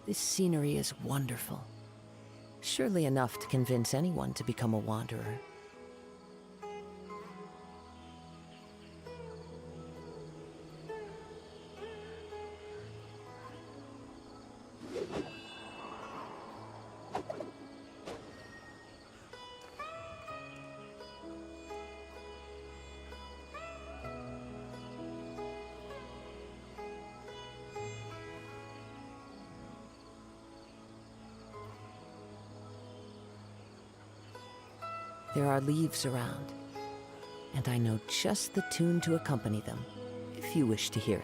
This scenery is wonderful. Surely enough to convince anyone to become a wanderer. There are leaves around, and I know just the tune to accompany them, if you wish to hear it.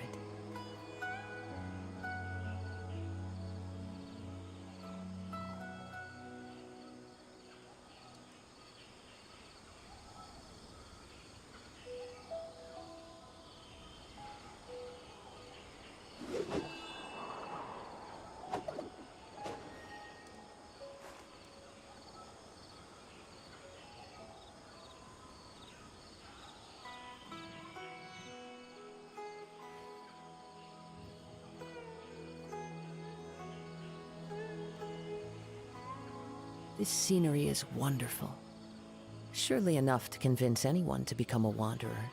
This scenery is wonderful. Surely enough to convince anyone to become a wanderer.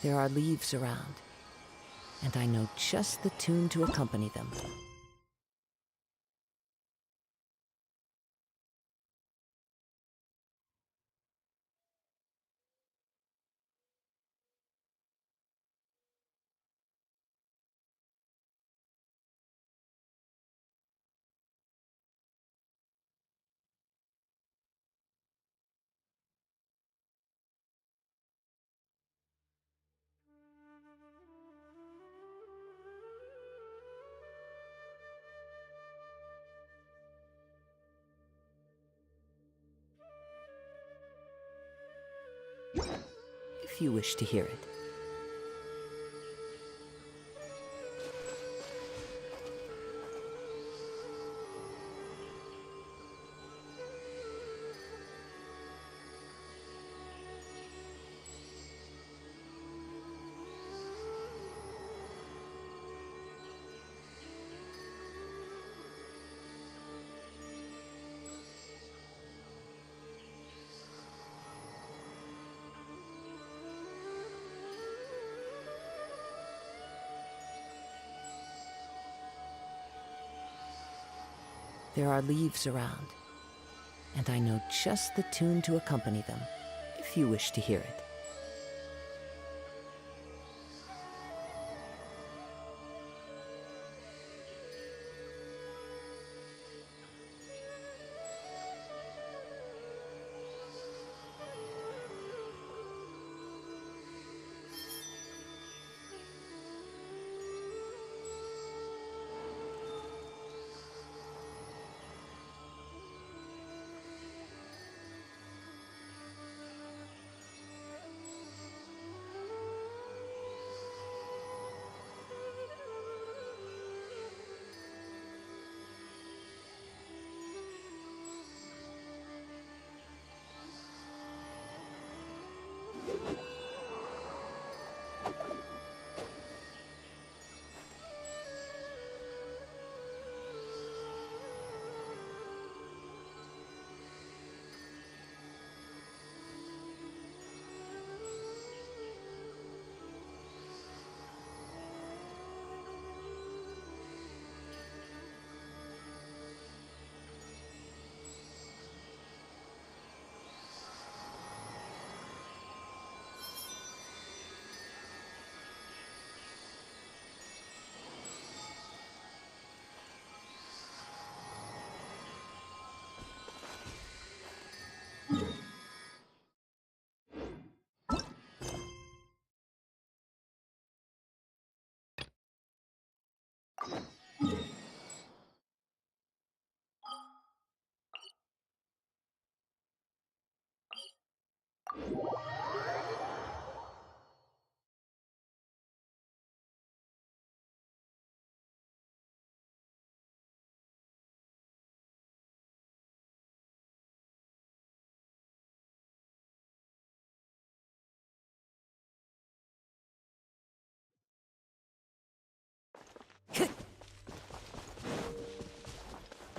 There are leaves around, and I know just the tune to accompany them. If you wish to hear it. There are leaves around, and I know just the tune to accompany them, if you wish to hear it.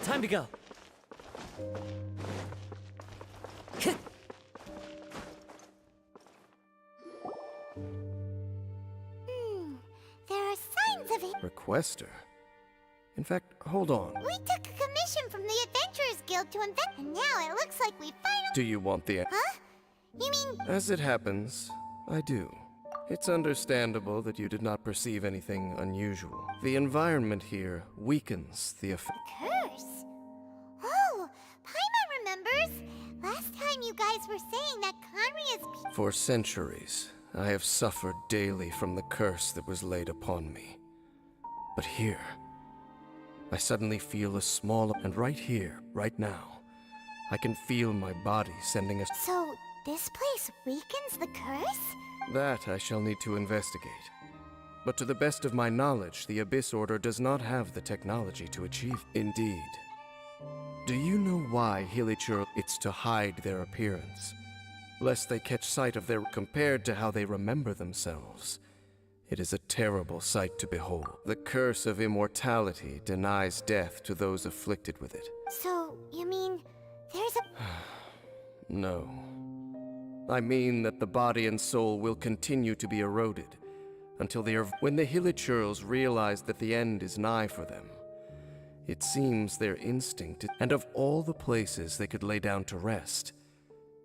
Time to go. There are signs of it. Requester? In fact, hold on. We took a commission from the Adventurers Guild to invent, and now it looks like we finally... Do you want the... Huh? You mean... As it happens, I do. It's understandable that you did not perceive anything unusual. The environment here weakens the effect. curse? Oh, Paimon remembers. Last time you guys were saying that Conria's... For centuries, I have suffered daily from the curse that was laid upon me. But here, I suddenly feel a small... And right here, right now, I can feel my body sending a... So, this place weakens the curse? That I shall need to investigate. But to the best of my knowledge, the Abyss Order does not have the technology to achieve. Indeed. Do you know why Hilichurl... It's to hide their appearance, lest they catch sight of their... Compared to how they remember themselves, it is a terrible sight to behold. The curse of immortality denies death to those afflicted with it. So, you mean, there's a... No. I mean that the body and soul will continue to be eroded until they are... When the Hilichurls realize that the end is nigh for them, it seems their instinct... And of all the places they could lay down to rest,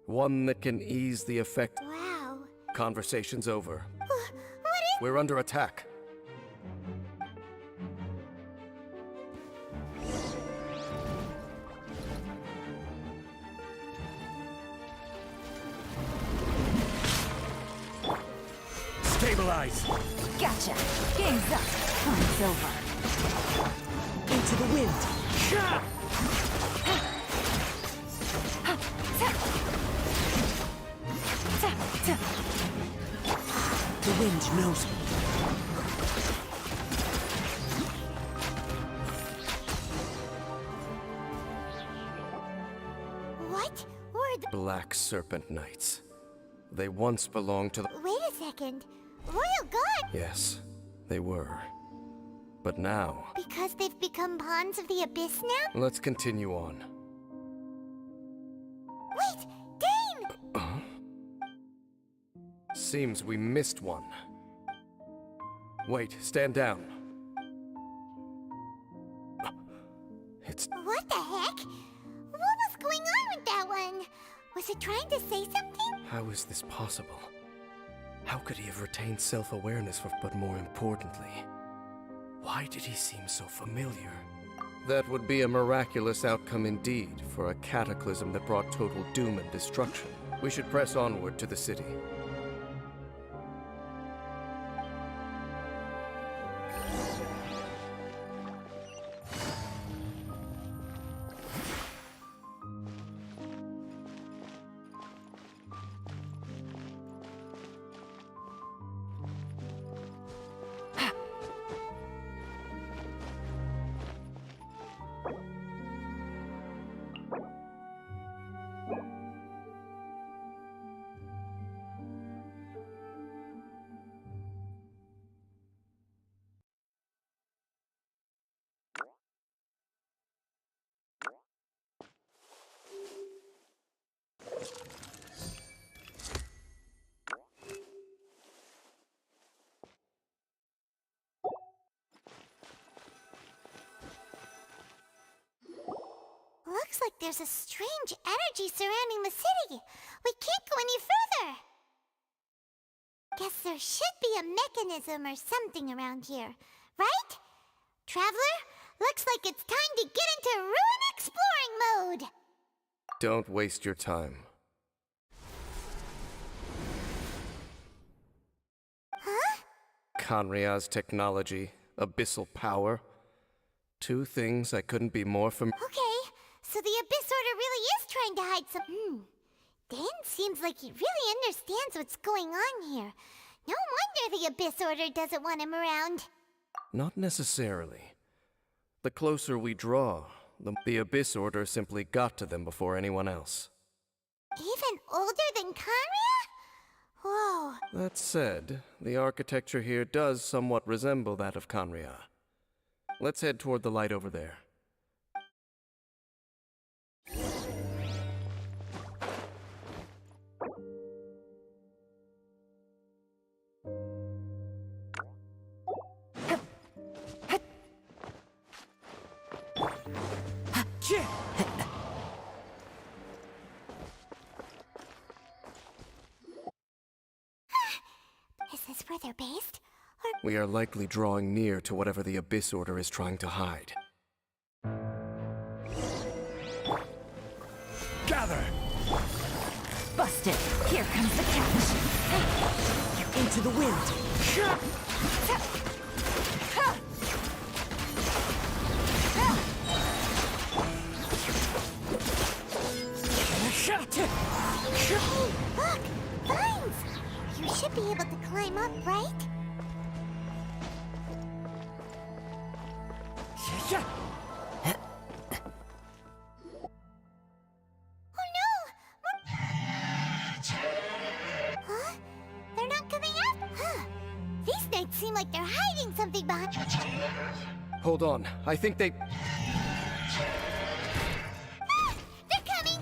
one that can ease the effect... Wow. Conversation's over. What is... We're under attack. Stabilize! Gotcha! Game's up! Time's over! Into the wind! The wind knows me. What were the... Black Serpent Knights. They once belonged to the... Wait a second. Royal Guard? Yes, they were. But now... Because they've become pawns of the Abyss now? Let's continue on. Wait! Dane! Seems we missed one. Wait, stand down. It's... What the heck? What was going on with that one? Was it trying to say something? How is this possible? How could he have retained self-awareness but more importantly, why did he seem so familiar? That would be a miraculous outcome indeed for a cataclysm that brought total doom and destruction. We should press onward to the city. Looks like there's a strange energy surrounding the city. We can't go any further. Guess there should be a mechanism or something around here, right? Traveler, looks like it's time to get into ruin exploring mode. Don't waste your time. Huh? Conria's technology, abyssal power. Two things I couldn't be more Okay, so the Abyss Order really is trying to hide some... Dan seems like he really understands what's going on here. No wonder the Abyss Order doesn't want him around. Not necessarily. The closer we draw, the Abyss Order simply got to them before anyone else. Even older than Conria? Whoa. That said, the architecture here does somewhat resemble that of Conria. Let's head toward the light over there. Is this where they're based? We are likely drawing near to whatever the Abyss Order is trying to hide. Gather! Busted. Here comes the catch. Into the wind! Hey, look! Vines! You should be able to climb up, right? Oh no! Huh? They're not coming up? Huh. These knights seem like they're hiding something behind. Hold on, I think they... They're coming!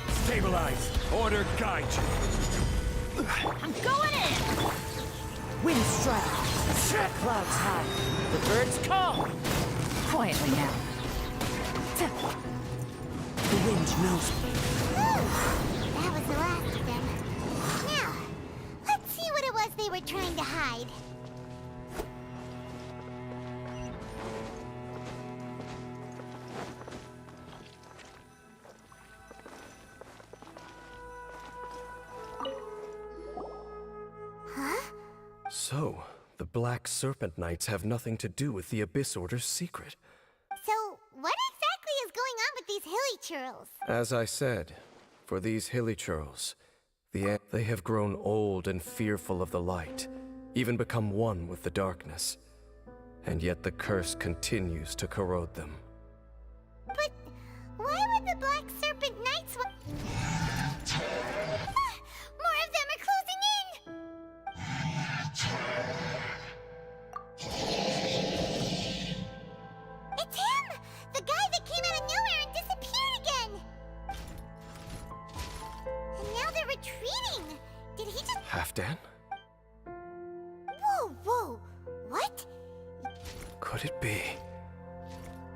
Stabilize! Order guide you! I'm going in! Wind strike! Clouds high! The birds call! Quietly now. The wind knows me. Whew. That was the last of them. Now, let's see what it was they were trying to hide. So, the Black Serpent Knights have nothing to do with the Abyss Order's secret. So, what exactly is going on with these hilly churls? As I said, for these hilly churls, they have grown old and fearful of the light, even become one with the darkness. And yet the curse continues to corrode them. But why would the Black Serpent Knights more of them are closing in! It's him! The guy that came out of nowhere and disappeared again! And now they're retreating! Did he just... Halfdan? Whoa, whoa! What? Could it be?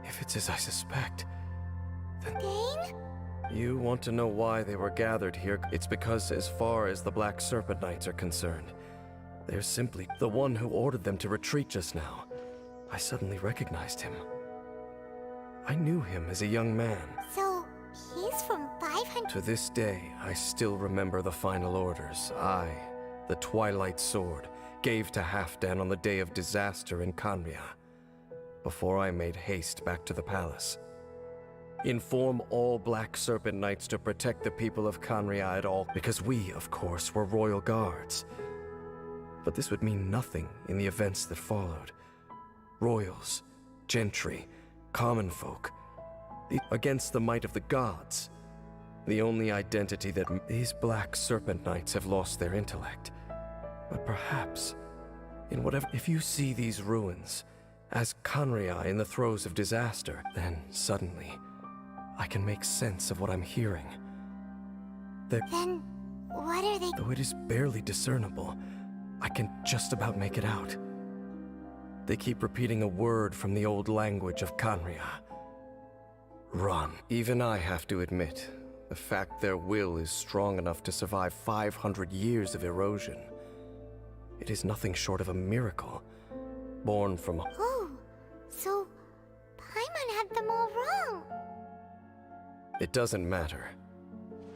If it's as I suspect, then... Dane? You want to know why they were gathered here? It's because as far as the Black Serpent Knights are concerned, they're simply the one who ordered them to retreat just now. I suddenly recognized him. I knew him as a young man. So, he's from 500... To this day, I still remember the final orders I, the Twilight Sword, gave to Halfdan on the day of disaster in Khaenri'ah, before I made haste back to the palace. Inform all Black Serpent Knights to protect the people of Khaenri'ah at all, because we, of course, were royal guards. But this would mean nothing in the events that followed. Royals, gentry, common folk, against the might of the gods. The only identity that these Black Serpent Knights have lost their intellect. But perhaps, in whatever... If you see these ruins as Khaenri'ah in the throes of disaster, then suddenly I can make sense of what I'm hearing. Then, what are they... Though it is barely discernible, I can just about make it out. They keep repeating a word from the old language of Khaenri'ah. Run. Even I have to admit, the fact their will is strong enough to survive 500 years of erosion. It is nothing short of a miracle, born from... Oh, so Paimon had them all wrong. It doesn't matter.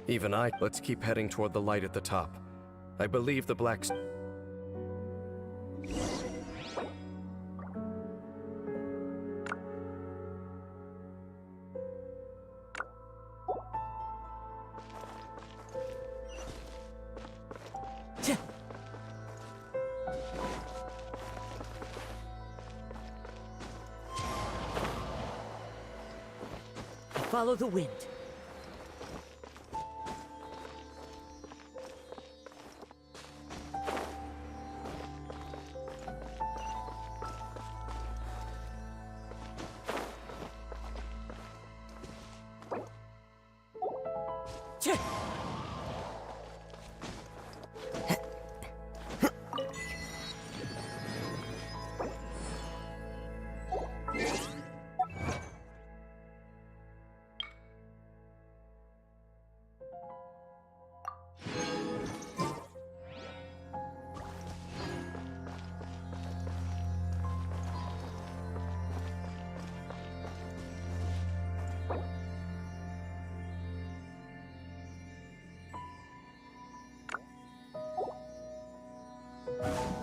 Even I... Let's keep heading toward the light at the top. I believe the Black... Follow the wind.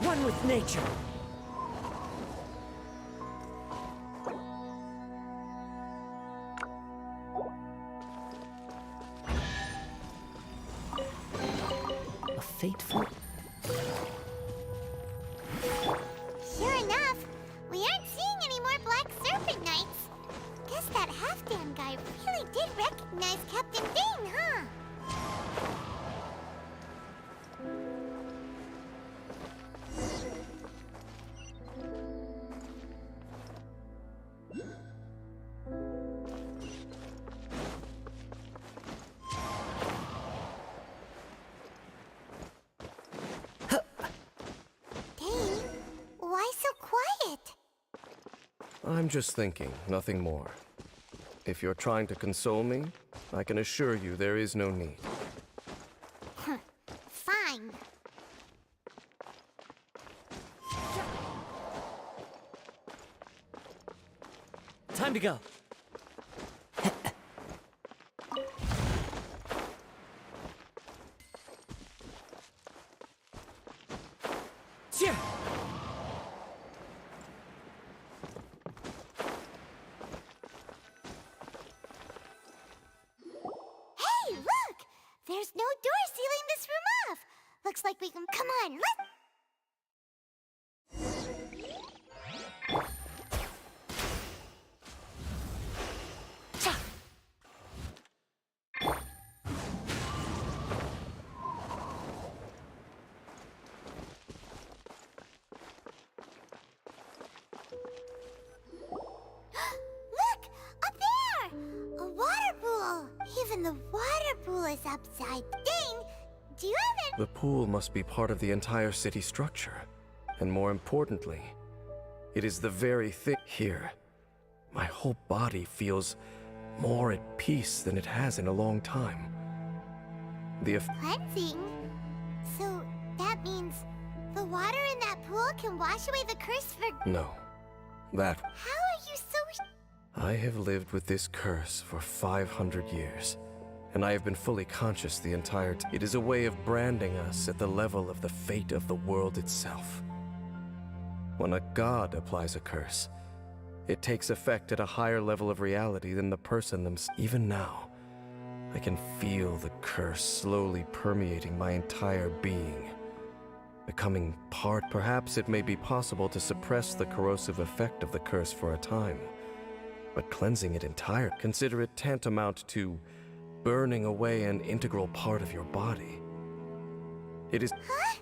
One with nature. A fateful... Sure enough, we aren't seeing any more Black Serpent Knights. Guess that half-damn guy really did recognize Captain Bane, huh? Dane, why so quiet? I'm just thinking, nothing more. If you're trying to console me, I can assure you there is no need. Fine. Time to go. Yeah. Hey, look! There's no door sealing this room off. Looks like we can... Come on, let's... Look! Up there! A water pool! Even the water pool is upside. Dane, do you have any... The pool must be part of the entire city structure. And more importantly, it is the very thing here. My whole body feels more at peace than it has in a long time. Cleansing? So that means the water in that pool can wash away the curse for... No. That... How are you so... I have lived with this curse for 500 years, and I have been fully conscious the entire time. It is a way of branding us at the level of the fate of the world itself. When a god applies a curse, it takes effect at a higher level of reality than the person themselves. Even now, I can feel the curse slowly permeating my entire being, becoming part. Perhaps it may be possible to suppress the corrosive effect of the curse for a time, but cleansing it entirely, consider it tantamount to burning away an integral part of your body. It is... Huh?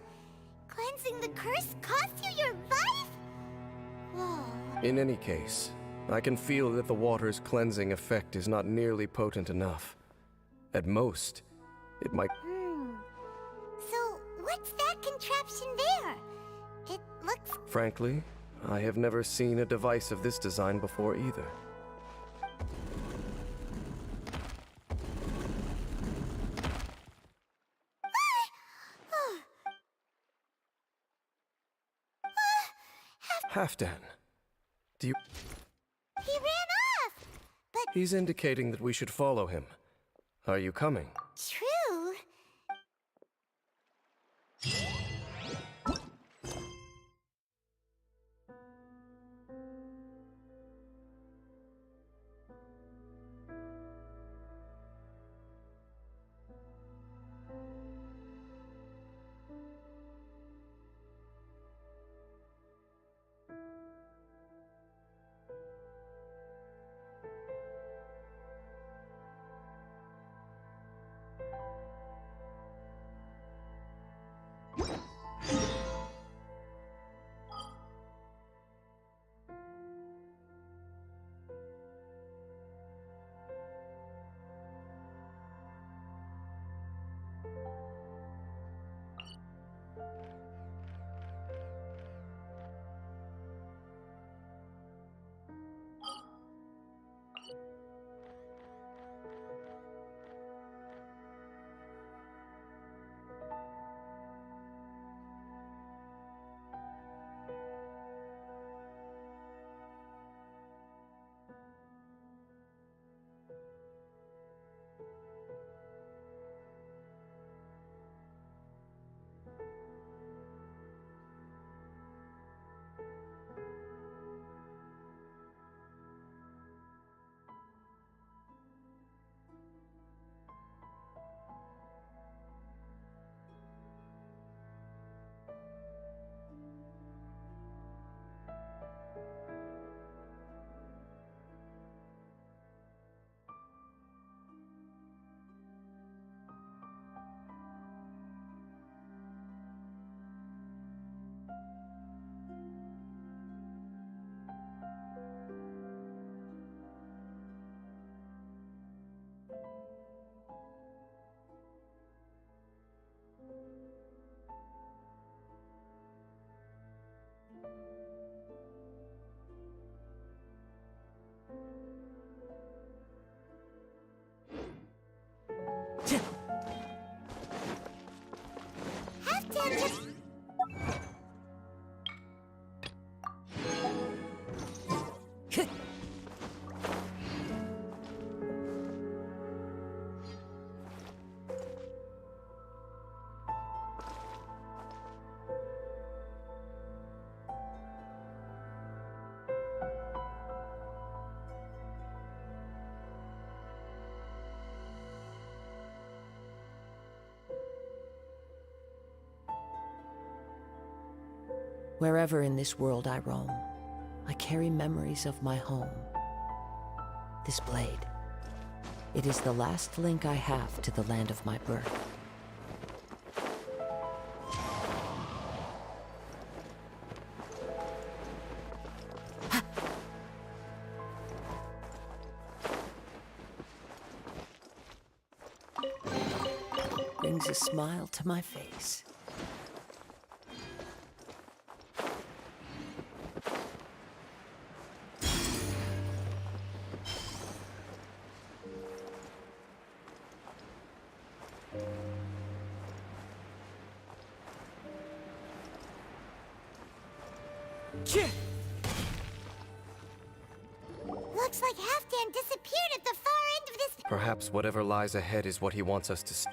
Cleansing the curse cost you your life? Whoa. In any case, I can feel that the water's cleansing effect is not nearly potent enough. At most, it might... So, what's that contraption there? It looks... Frankly, I have never seen a device of this design before either. Halfdan, do you... He ran off! But He's indicating that we should follow him. Are you coming? true. Halfdan just... Wherever in this world I roam, I carry memories of my home. This blade, it is the last link I have to the land of my birth. Brings a smile to my face. Looks like Halfdan disappeared at the far end of this... Perhaps whatever lies ahead is what he wants us to see.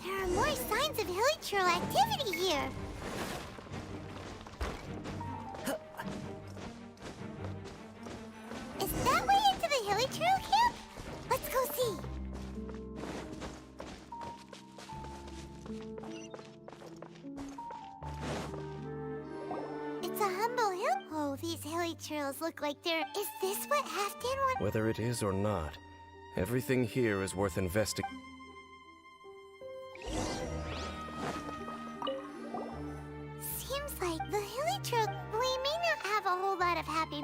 There are more signs of hilichurl activity here. Is that way into the hilichurl camp? Let's go see. It's a humble hill. Oh, these hilichurls look like they're... Is this what Halfdan wants? Whether it is or not, everything here is worth investigating. Seems like the hilichurl... We may not have a whole lot of happy...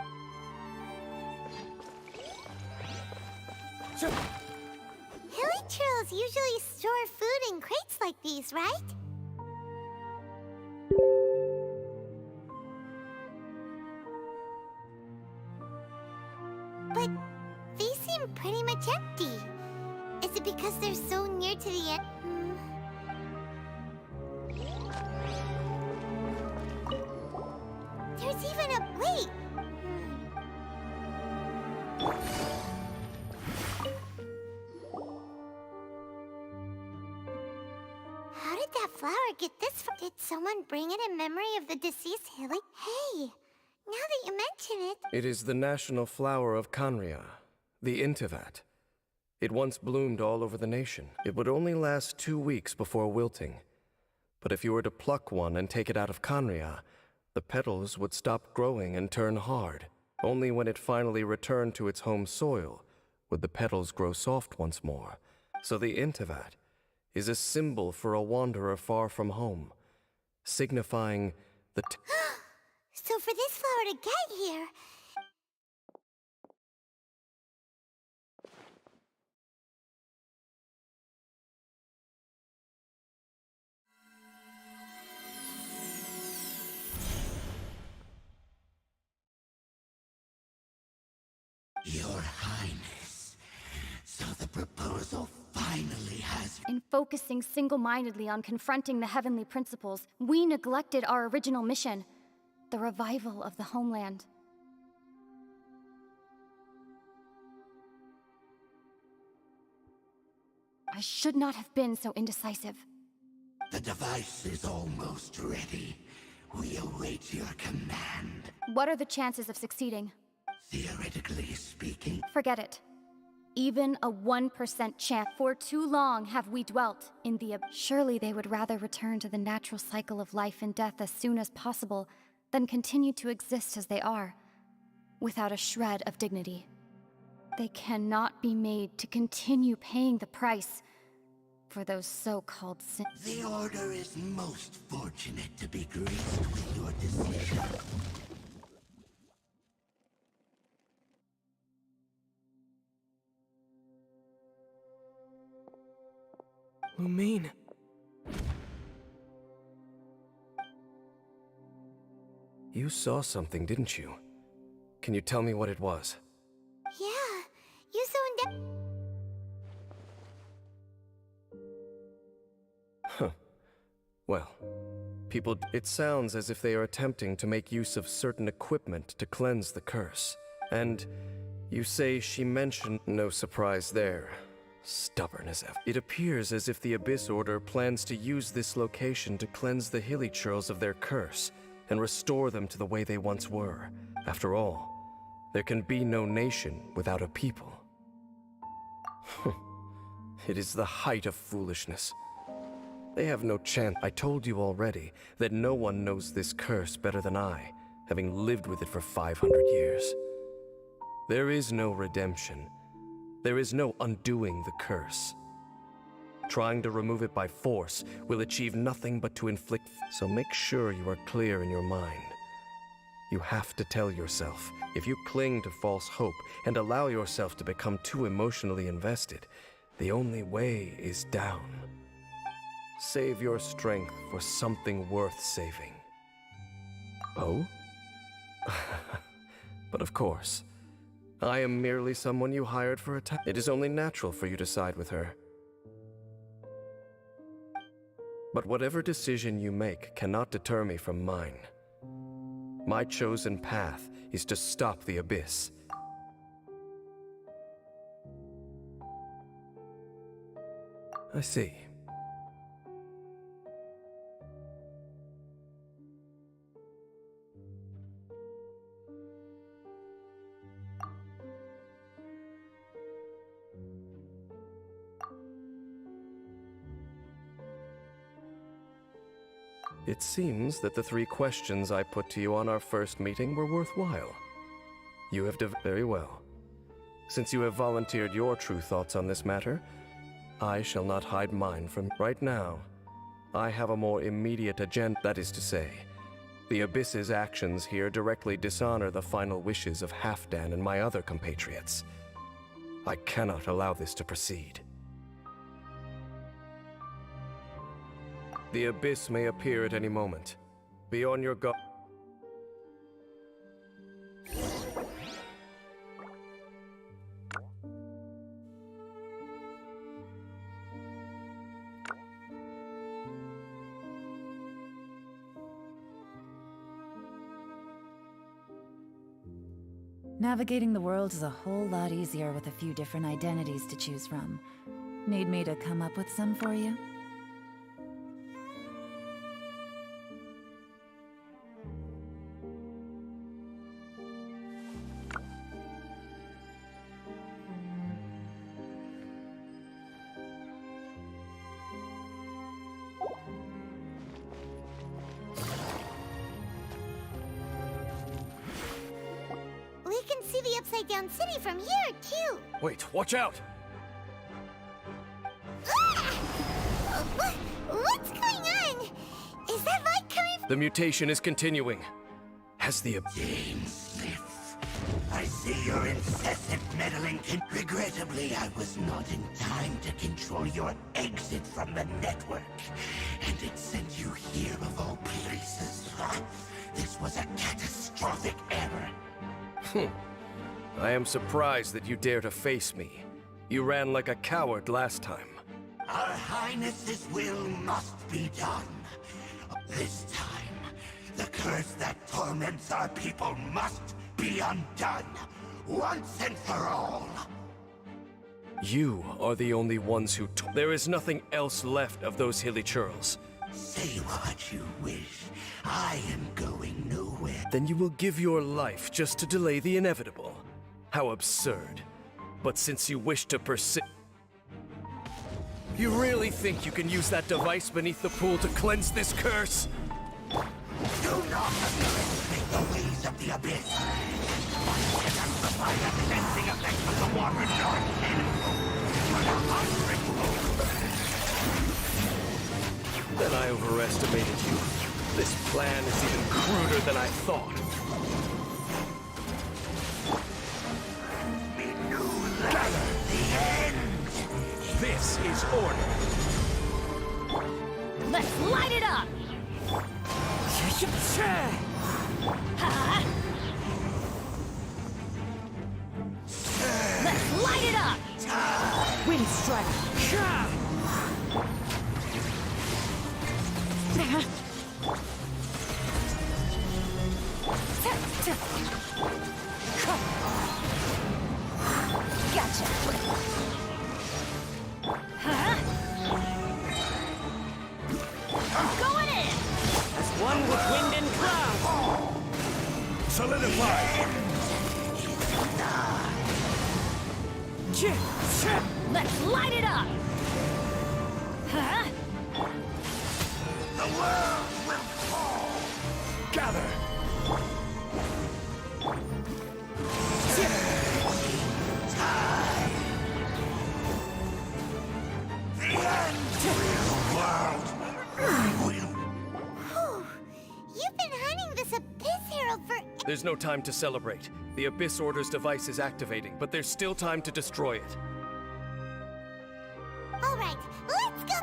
Hilichurls usually store food in crates like these, right? But these seem pretty much empty. Is it because they're so near to the end? There's even a... Wait! How did that flower get this far? Did someone bring it in memory of the deceased Hilly? Hey, now that you mention it... It is the national flower of Kanria, the Intivat. It once bloomed all over the nation. It would only last 2 weeks before wilting. But if you were to pluck one and take it out of Kanria, the petals would stop growing and turn hard. Only when it finally returned to its home soil would the petals grow soft once more. So the Intivat is a symbol for a wanderer far from home, signifying the... So for this flower to get here... Your Highness, so the proposal finally has... In focusing single-mindedly on confronting the heavenly principles, we neglected our original mission, the revival of the homeland. I should not have been so indecisive. The device is almost ready. We await your command. What are the chances of succeeding? Theoretically speaking, Forget it. Even a 1% chance. For too long have we dwelt in the... Surely they would rather return to the natural cycle of life and death as soon as possible than continue to exist as they are, without a shred of dignity. They cannot be made to continue paying the price for those so-called sins. the Order is most fortunate to be graced with your decision. Lumine. You saw something, didn't you? Can you tell me what it was? Yeah, You so Huh. Well, people... It sounds as if they are attempting to make use of certain equipment to cleanse the curse. And you say she mentioned... No surprise there. Stubborn as ever. It appears as if the Abyss Order plans to use this location to cleanse the hilly churls of their curse and restore them to the way they once were. After all, there can be no nation without a people. It is the height of foolishness. They have no chance. I told you already that no one knows this curse better than I, having lived with it for 500 years. There is no redemption. There is no undoing the curse. Trying to remove it by force will achieve nothing but to inflict... So make sure you are clear in your mind. You have to tell yourself, if you cling to false hope and allow yourself to become too emotionally invested, the only way is down. Save your strength for something worth saving. Oh? But of course, I am merely someone you hired for a time. It is only natural for you to side with her. But whatever decision you make cannot deter me from mine. My chosen path is to stop the Abyss. I see. It seems that the 3 questions I put to you on our first meeting were worthwhile. You have very well. Since you have volunteered your true thoughts on this matter, I shall not hide mine from... Right now, I have a more immediate agenda. That is to say, the Abyss's actions here directly dishonor the final wishes of Halfdan and my other compatriots. I cannot allow this to proceed. The Abyss may appear at any moment. Be on your guard. Navigating the world is a whole lot easier with a few different identities to choose from. Need me to come up with some for you? the Upside Down City from here, too. Wait, watch out! What's going on? Is that light coming from... The mutation is continuing. Has the... James Smith, I see your incessant meddling. Regrettably, I was not in time to control your exit from the network. And it sent you here of all places. This was a catastrophic error. I am surprised that you dare to face me. You ran like a coward last time. Our Highness's will must be done. This time, the curse that torments our people must be undone, once and for all. You are the only ones who... There is nothing else left of those hilly churls. Say what you wish. I am going nowhere. Then you will give your life just to delay the inevitable. How absurd. But since you wish to persist... You really think you can use that device beneath the pool to cleanse this curse? Do not underestimate the ways of the Abyss. One can amplify the cleansing effect of the water north tenfold, but 100-fold. Then I overestimated you. This plan is even cruder than I thought. Gather! The end! This is order. Let's light it up! Let's light it up! Wind strike! Ka! Gotcha! Huh? I'm going in! As one with wind and cloud! Solidify! Let's light it up! Huh? The world will fall! Gather! The end! Real world! You've been hunting this Abyss Herald for... There's no time to celebrate. The Abyss Order's device is activating, but there's still time to destroy it. All right, let's go.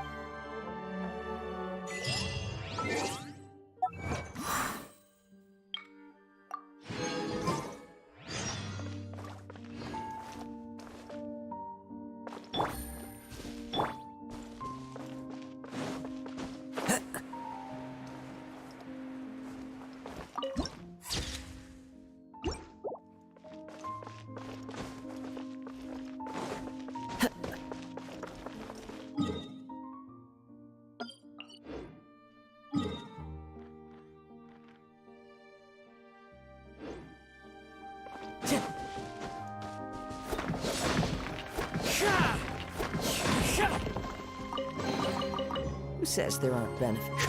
Who says there aren't benefits?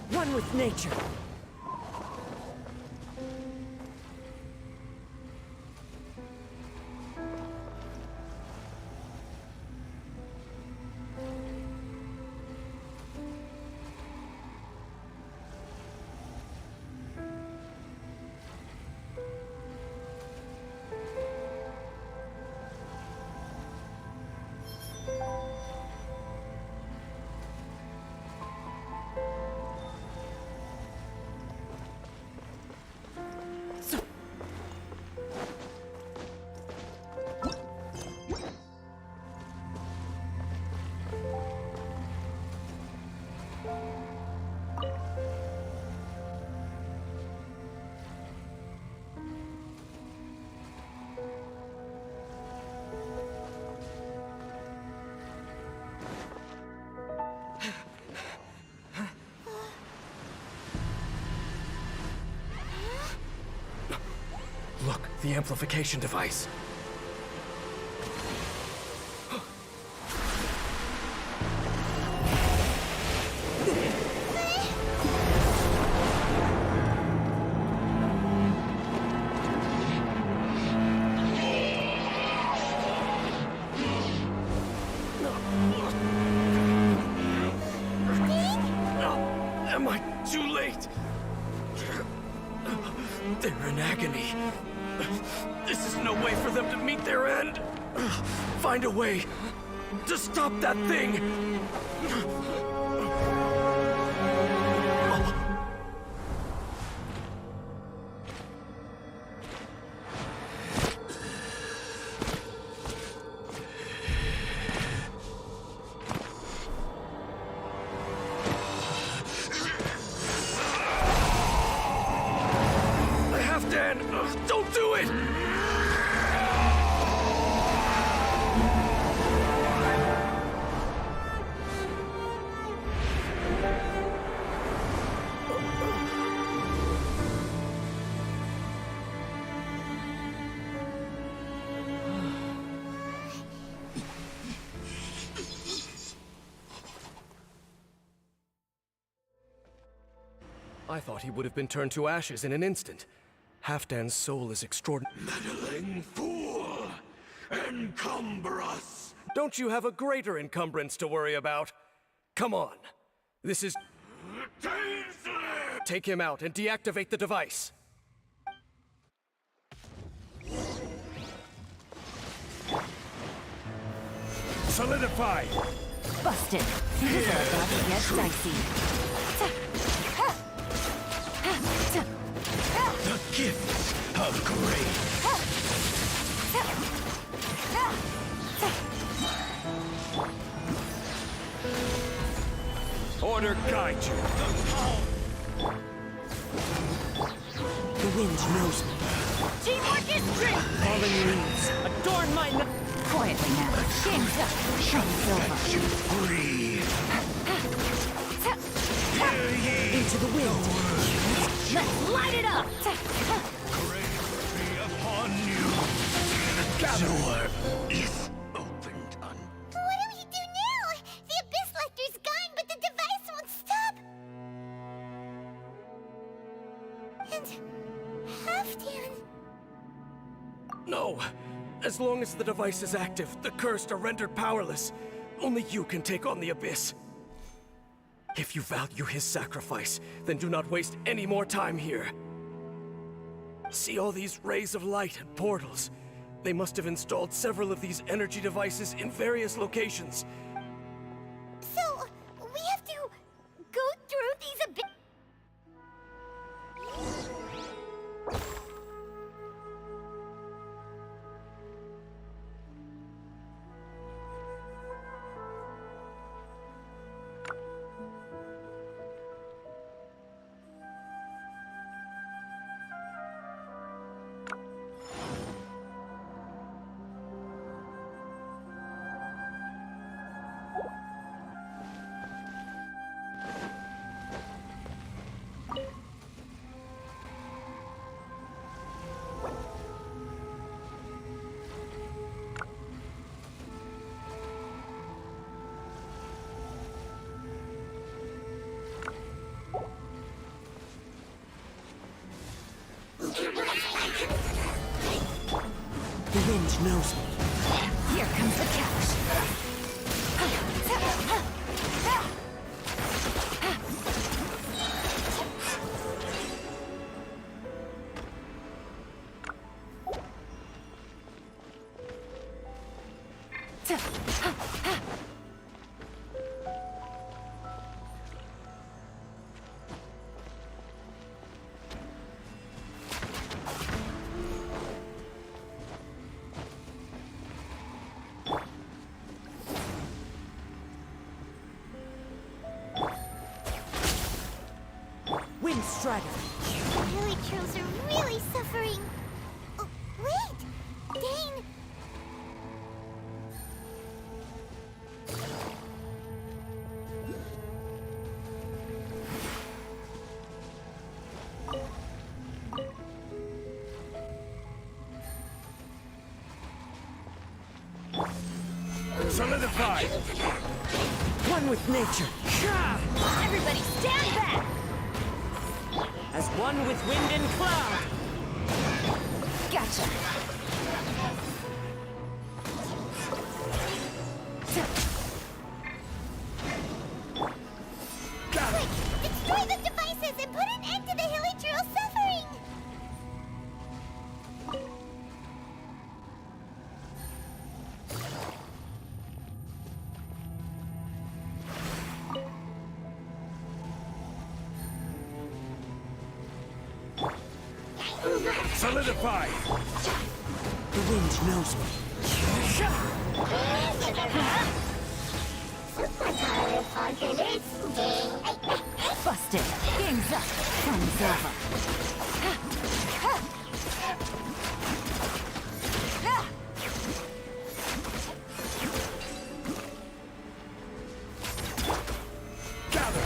One with nature! Look, the amplification device. Am I too late? They're in agony. This is no way for them to meet their end. Find a way to stop that thing. Don't do it! I thought he would have been turned to ashes in an instant. Halfdan's soul is extraordinary. Meddling fool! Encumber us! Don't you have a greater encumbrance to worry about? Come on. This is... Tainsley! Take him out and deactivate the device. Solidify! Busted. Things are about to get dicey. The gift of grace! Order guide you! The wind knows me. Teamwork is great! Fallen leaves, adorn my... Quietly now. Game's up. Come silver. You free! Hear ye! Into the wind. Let's light it up! Grace be upon you! The door is opened on... What do we do now? The Abyss Lecter's gone, but the device won't stop. And... Halfdan... No. As long as the device is active, the cursed are rendered powerless. Only you can take on the Abyss. If you value his sacrifice, then do not waste any more time here. See all these rays of light and portals? They must have installed several of these energy devices in various locations. So, we have to go through these Abyss... The wind knows me. Here comes the catch. Wind Strider. The hilly trolls are really suffering. Oh, wait! Dane... Solidify! One with nature. Everybody stand back! As one with wind and cloud. Gotcha. Quick! Destroy the devices and put an end to the hilly troll's suffering! Solidify! The wind knows me. Busted. Game's up. Fun's over. Gather!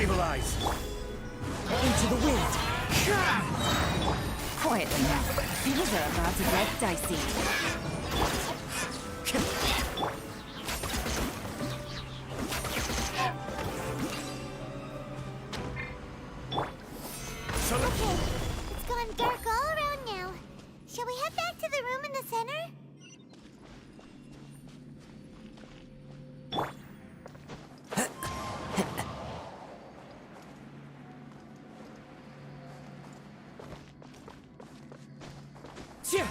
Stabilize! Into the wind! Quietly now. Things are about to get dicey. Okay, it's gone dark all around now. Shall we head back to the room in the center? Yeah.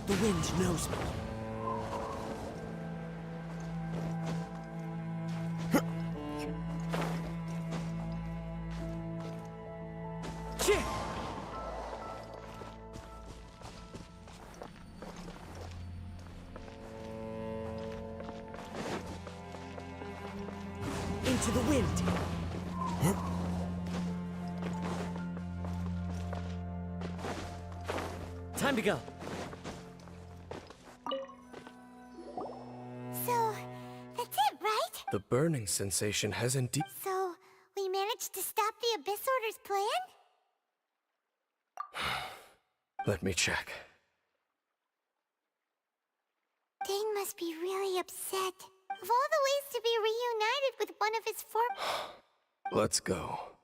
The wind knows me. Into the wind. Time to go. So, that's it, right? The burning sensation has indeed... So, we managed to stop the Abyss Order's plan? Let me check. Dane must be really upset. Of all the ways to be reunited with one of his Let's go.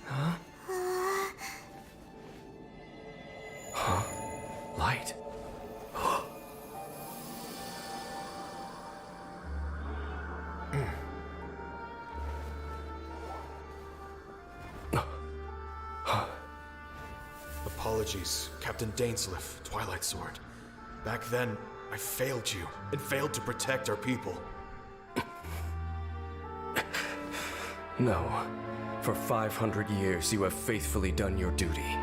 Huh? Huh? Light. Apologies, Captain Dainsleif, Twilight Sword. Back then, I failed you, and failed to protect our people. No. For 500 years, you have faithfully done your duty.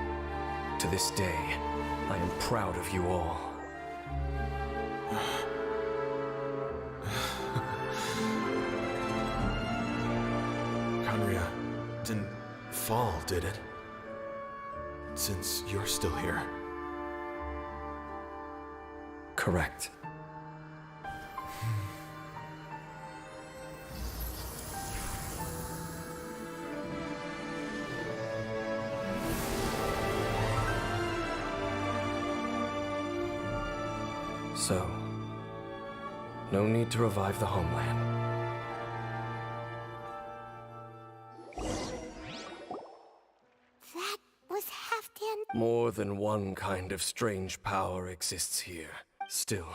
To this day, I am proud of you all. Conria didn't fall, did it? Since you're still here. Correct. So, no need to revive the homeland. That was Halfdan. More than one kind of strange power exists here. Still,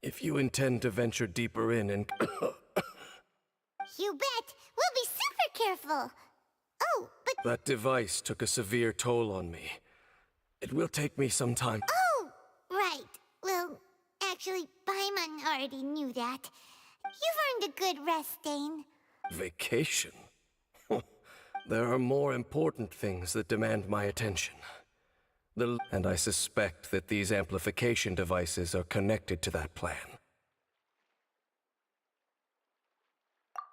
if you intend to venture deeper in and... You bet. We'll be super careful. Oh, but... That device took a severe toll on me. It will take me some time. Oh, right. Well, actually, Paimon already knew that. You've earned a good rest, Dane. Vacation? There are more important things that demand my attention. And I suspect that these amplification devices are connected to that plan.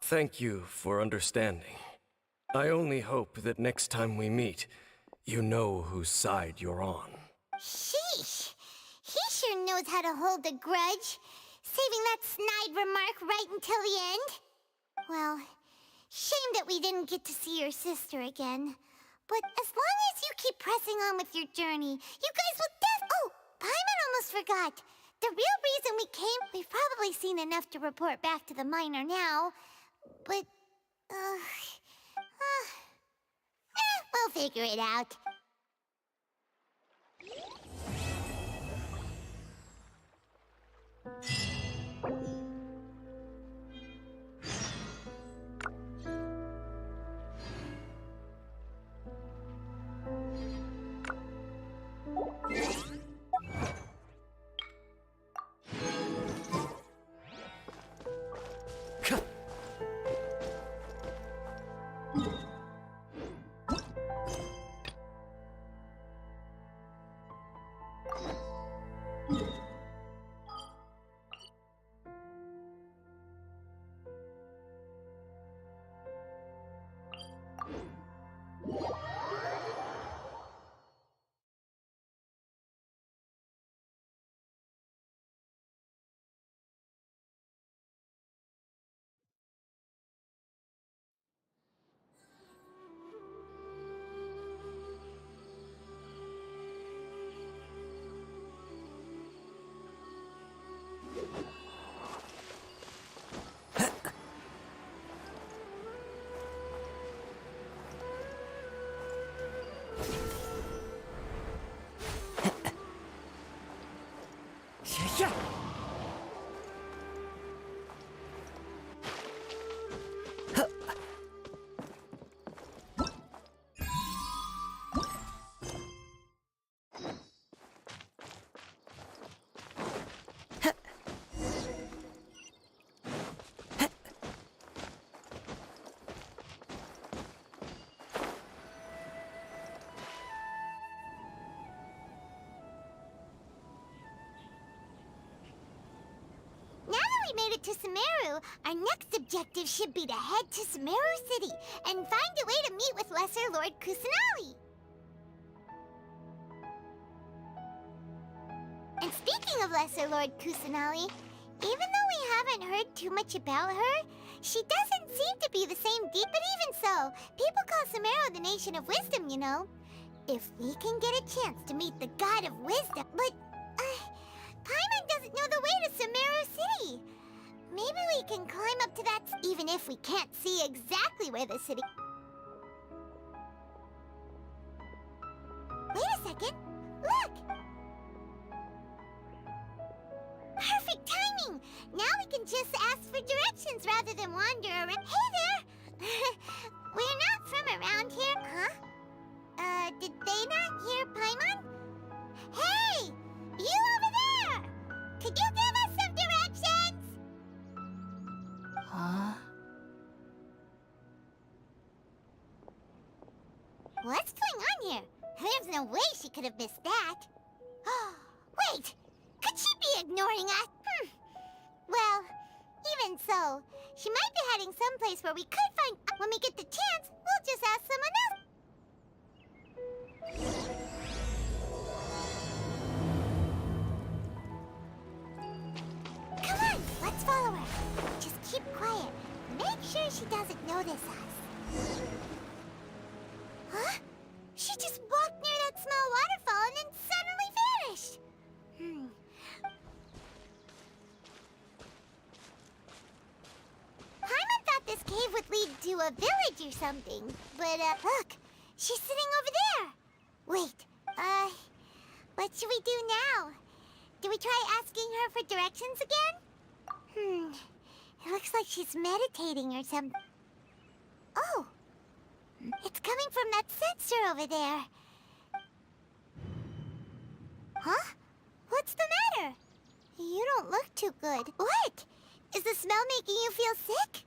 Thank you for understanding. I only hope that next time we meet, you know whose side you're on. Sheesh. He sure knows how to hold a grudge. Saving that snide remark right until the end. Well, shame that we didn't get to see your sister again. But as long as you keep pressing on with your journey, you guys will Oh, Paimon almost forgot. The real reason we came, we've probably seen enough to report back to the miner now. But, we'll figure it out. We made it to Sumeru. Our next objective should be to head to Sumeru City and find a way to meet with Lesser Lord Kusanali. And speaking of Lesser Lord Kusanali, even though we haven't heard too much about her, she doesn't seem to be the same deep. But even so, people call Sumeru the Nation of Wisdom, you know. If we can get a chance to meet the God of Wisdom, but Paimon doesn't know the way to Sumeru City. Maybe we can climb up to that, even if we can't see exactly where the city... Wait a second. Look! Perfect timing! Now we can just ask for directions rather than wander around. Hey there! We're not from around here, huh? Did they not hear Paimon? Hey! You over there! Could you give us some directions? Huh? What's going on here? There's no way she could have missed that. Wait! Could she be ignoring us? Well, even so, she might be heading someplace where we could find... When we get the chance, we'll just ask someone else. Come on, let's follow her. Just keep quiet. Make sure she doesn't notice us. Huh? She just walked near that small waterfall and then suddenly vanished. Paimon thought this cave would lead to a village or something. But, look, she's sitting over there. Wait, what should we do now? Do we try asking her for directions again? It looks like she's meditating or something. Oh, it's coming from that sensor over there. Huh? What's the matter? You don't look too good. What? Is the smell making you feel sick?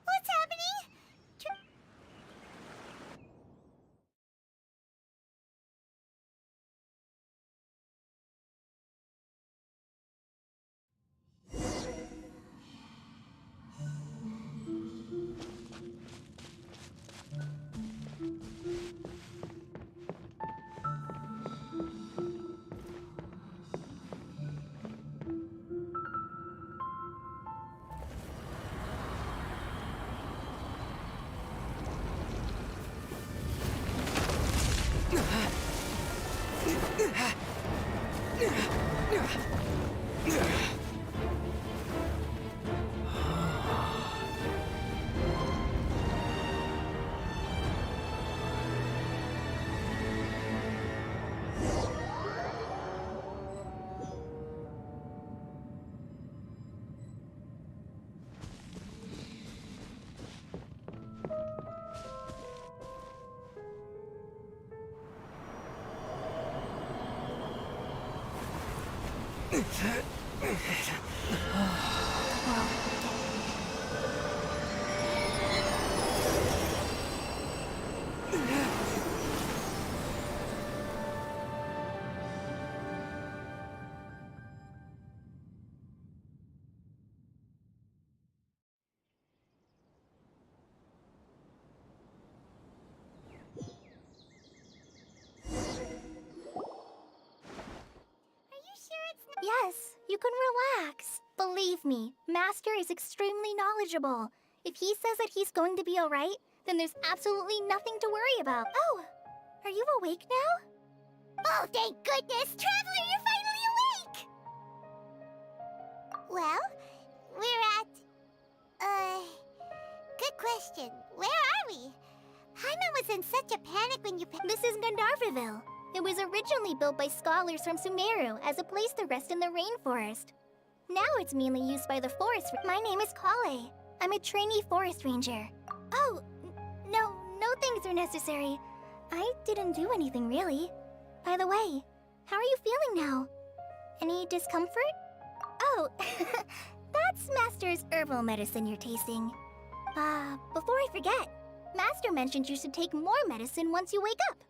What's happening? Yes, you can relax. Believe me, Master is extremely knowledgeable. If he says that he's going to be alright, then there's absolutely nothing to worry about. Oh, are you awake now? Oh, thank goodness! Traveler, you're finally awake! Well, we're at... good question. Where are we? Paimon was in such a panic when you... This is Gandharvaville. It was originally built by scholars from Sumeru as a place to rest in the rainforest. Now it's mainly used by the forest. My name is Kale. I'm a trainee forest ranger. Oh, no things are necessary. I didn't do anything really. By the way, how are you feeling now? Any discomfort? Oh, that's Master's herbal medicine you're tasting. Before I forget, Master mentioned you should take more medicine once you wake up.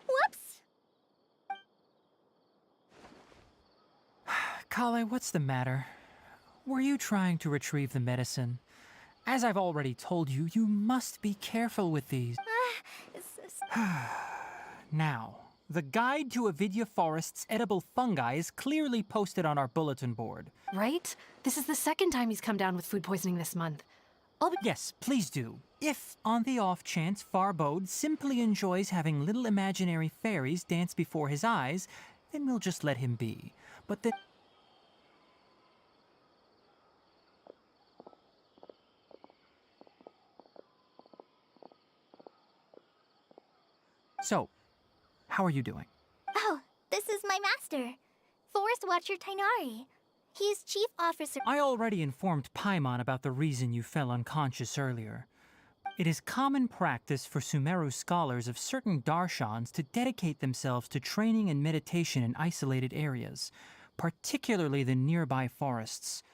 Whoops! Kale, what's the matter? Were you trying to retrieve the medicine? As I've already told you, you must be careful with these. Now, the guide to Avidya Forest's edible fungi is clearly posted on our bulletin board. Right? This is the second time he's come down with food poisoning this month. Yes, please do. If, on the off chance, Farbode simply enjoys having little imaginary fairies dance before his eyes, then we'll just let him be. But the... So, how are you doing? Oh, this is my master, Forest Watcher Tainari. He's chief officer. I already informed Paimon about the reason you fell unconscious earlier. It is common practice for Sumeru scholars of certain darshans to dedicate themselves to training and meditation in isolated areas, particularly the nearby forests.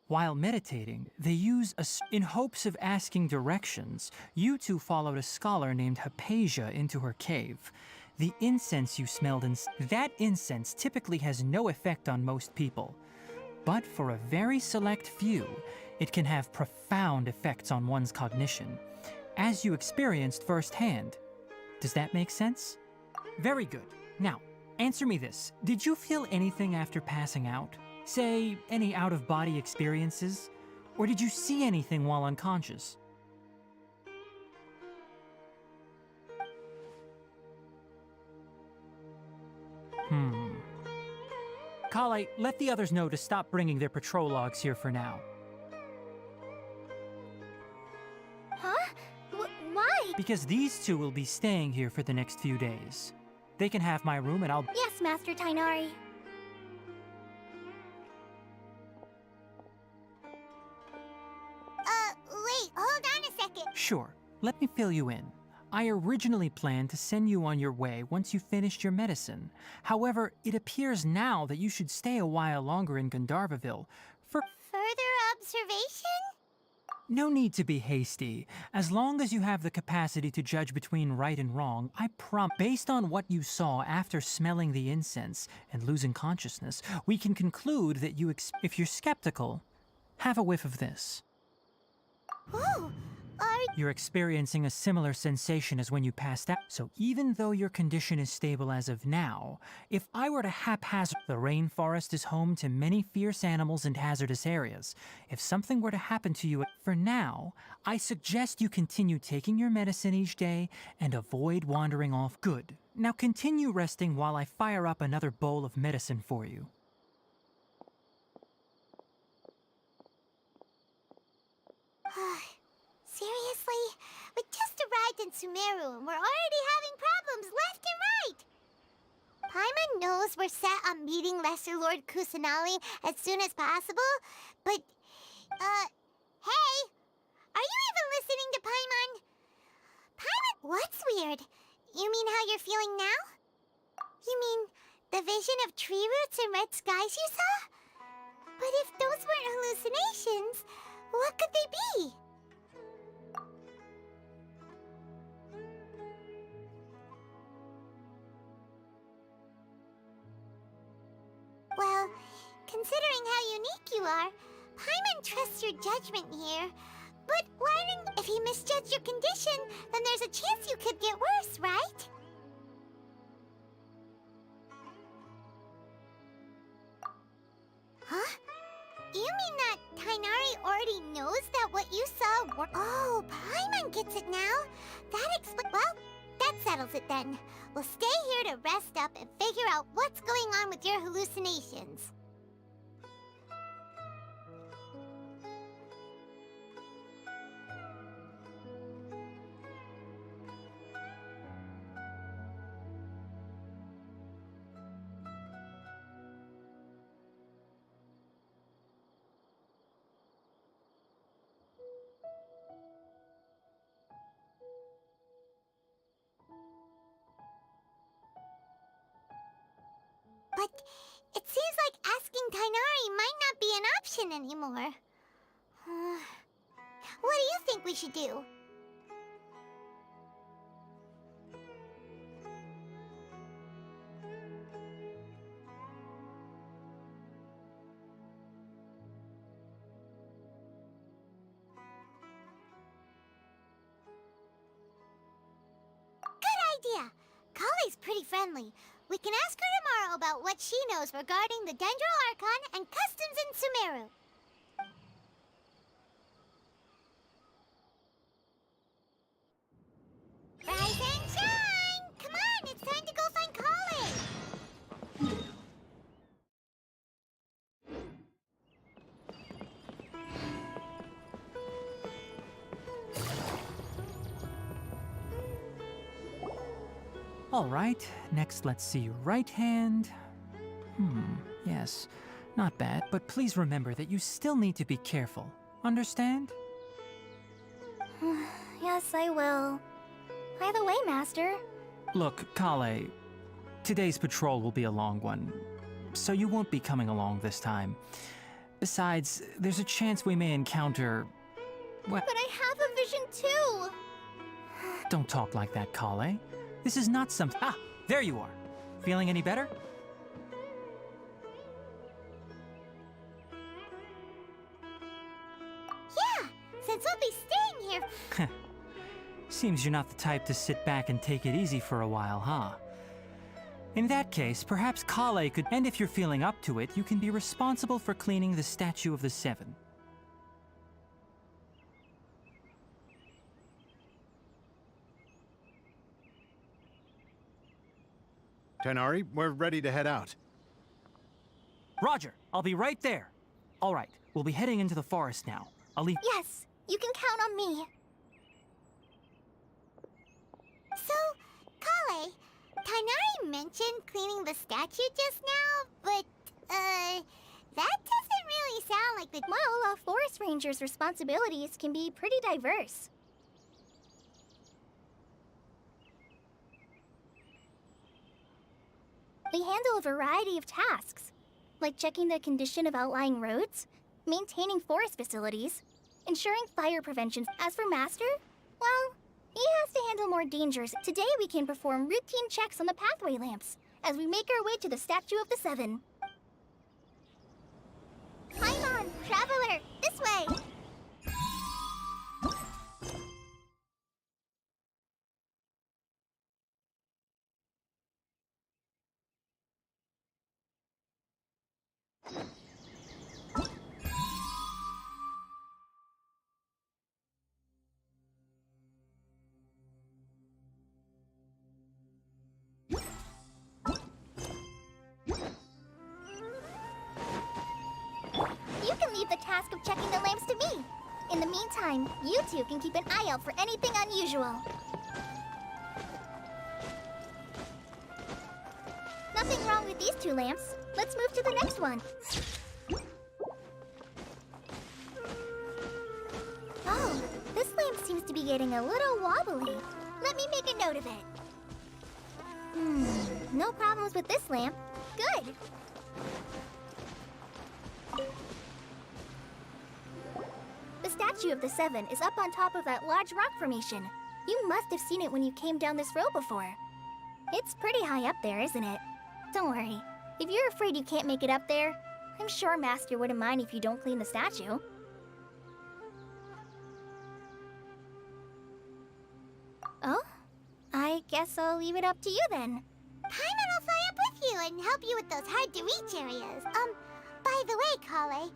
While meditating, they use in hopes of asking directions, you two followed a scholar named Hypatia into her cave. The incense you smelled that incense typically has no effect on most people. But for a very select few, it can have profound effects on one's cognition, as you experienced firsthand. Does that make sense? Very good. Now, answer me this. Did you feel anything after passing out? Say, any out-of-body experiences? Or did you see anything while unconscious? Kale, let the others know to stop bringing their patrol logs here for now. Huh? Why? Because these two will be staying here for the next few days. They can have my room and I'll... Yes, Master Tainari. Wait, hold on a second. Sure, let me fill you in. I originally planned to send you on your way once you finished your medicine. However, it appears now that you should stay a while longer in Gandharvaville for Further observation? No need to be hasty. As long as you have the capacity to judge between right and wrong, I promise, based on what you saw after smelling the incense and losing consciousness, we can conclude that if you're skeptical, have a whiff of this. Oh, You're experiencing a similar sensation as when you passed out. So even though your condition is stable as of now, if I were to haphazard... The rainforest is home to many fierce animals and hazardous areas. If something were to happen to you, for now, I suggest you continue taking your medicine each day and avoid wandering off. Good. Now continue resting while I fire up another bowl of medicine for you. seriously? We just arrived in Sumeru and we're already having problems left and right! Paimon knows we're set on meeting Lesser Lord Kusanali as soon as possible, but, hey! Are you even listening to Paimon? Paimon, what's weird? You mean how you're feeling now? You mean the vision of tree roots and red skies you saw? But if those weren't hallucinations, what could they be? Well, considering how unique you are, Paimon trusts your judgment here. But if he misjudged your condition, then there's a chance you could get worse, right? Huh? You mean that Tighnari already knows that what you saw were— Oh, Paimon gets it now. Well, that settles it then. We'll stay here to rest up and figure out what's going on with your hallucinations. But it seems like asking Tighnari might not be an option anymore. What do you think we should do? Good idea! Kale's pretty friendly. We can ask her tomorrow about what she knows regarding the Dendro Archon and customs in Sumeru. Rise and shine! Come on, it's time to go find Kale! All right, next let's see your right hand. Yes, not bad, but please remember that you still need to be careful. Understand? Yes, I will. By the way, Master. Look, Kale, today's patrol will be a long one, so you won't be coming along this time. Besides, there's a chance we may encounter— well— But I have a vision too! Don't talk like that, Kale. This is not something— Ah! There you are! Feeling any better? Yeah, since we'll be staying here— Seems you're not the type to sit back and take it easy for a while, huh? In that case, perhaps Kale could— And if you're feeling up to it, you can be responsible for cleaning the Statue of the Seven. Tighnari, we're ready to head out. Roger, I'll be right there. All right, we'll be heading into the forest now. I'll leave— Yes, you can count on me. So, Kale, Tighnari mentioned cleaning the statue just now, but, that doesn't really sound like the— Well, a forest ranger's responsibilities can be pretty diverse. We handle a variety of tasks, like checking the condition of outlying roads, maintaining forest facilities, ensuring fire prevention. As for Master, well, he has to handle more dangers. Today we can perform routine checks on the pathway lamps as we make our way to the Statue of the Seven. Paimon, Traveler, this way! You can leave the task of checking the lamps to me. In the meantime, you two can keep an eye out for anything unusual. Nothing wrong with these two lamps. Let's move to the next one. Oh, to be getting a little wobbly. Let me make a note of it. No problems with this lamp. Good. The statue of the Seven is up on top of that large rock formation. You must have seen it when you came down this road before. It's pretty high up there, isn't it? Don't worry. If you're afraid you can't make it up there, I'm sure Master wouldn't mind if you don't clean the statue. Oh? I guess I'll leave it up to you then. Paimon will fly up with you and help you with those hard-to-reach areas. By the way, Kale,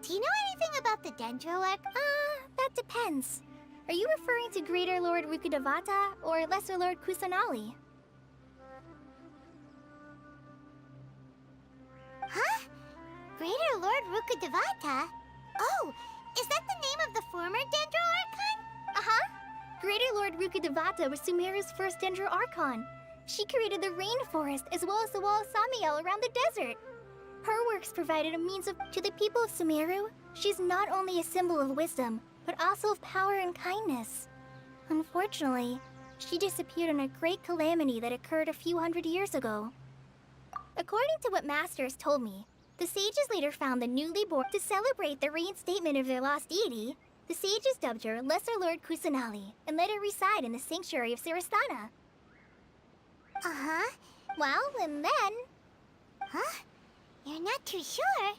do you know anything about the Dendro work? That depends. Are you referring to Greater Lord Rukkhadevata or Lesser Lord Kusanali? Huh? Greater Lord Rukkhadevata? Oh, is that the name of the former Dendro Archon? Uh-huh. Greater Lord Rukkhadevata was Sumeru's first Dendro Archon. She created the rainforest as well as the wall of Samiel around the desert. Her works provided a means to the people of Sumeru. She's not only a symbol of wisdom, but also of power and kindness. Unfortunately, she disappeared in a great calamity that occurred a few hundred years ago. According to what Master has told me, the sages later found the newly born. To celebrate the reinstatement of their lost deity, the sages dubbed her Lesser Lord Kusanali and let her reside in the sanctuary of Sirastana. Uh-huh. Well, and then... Huh? You're not too sure?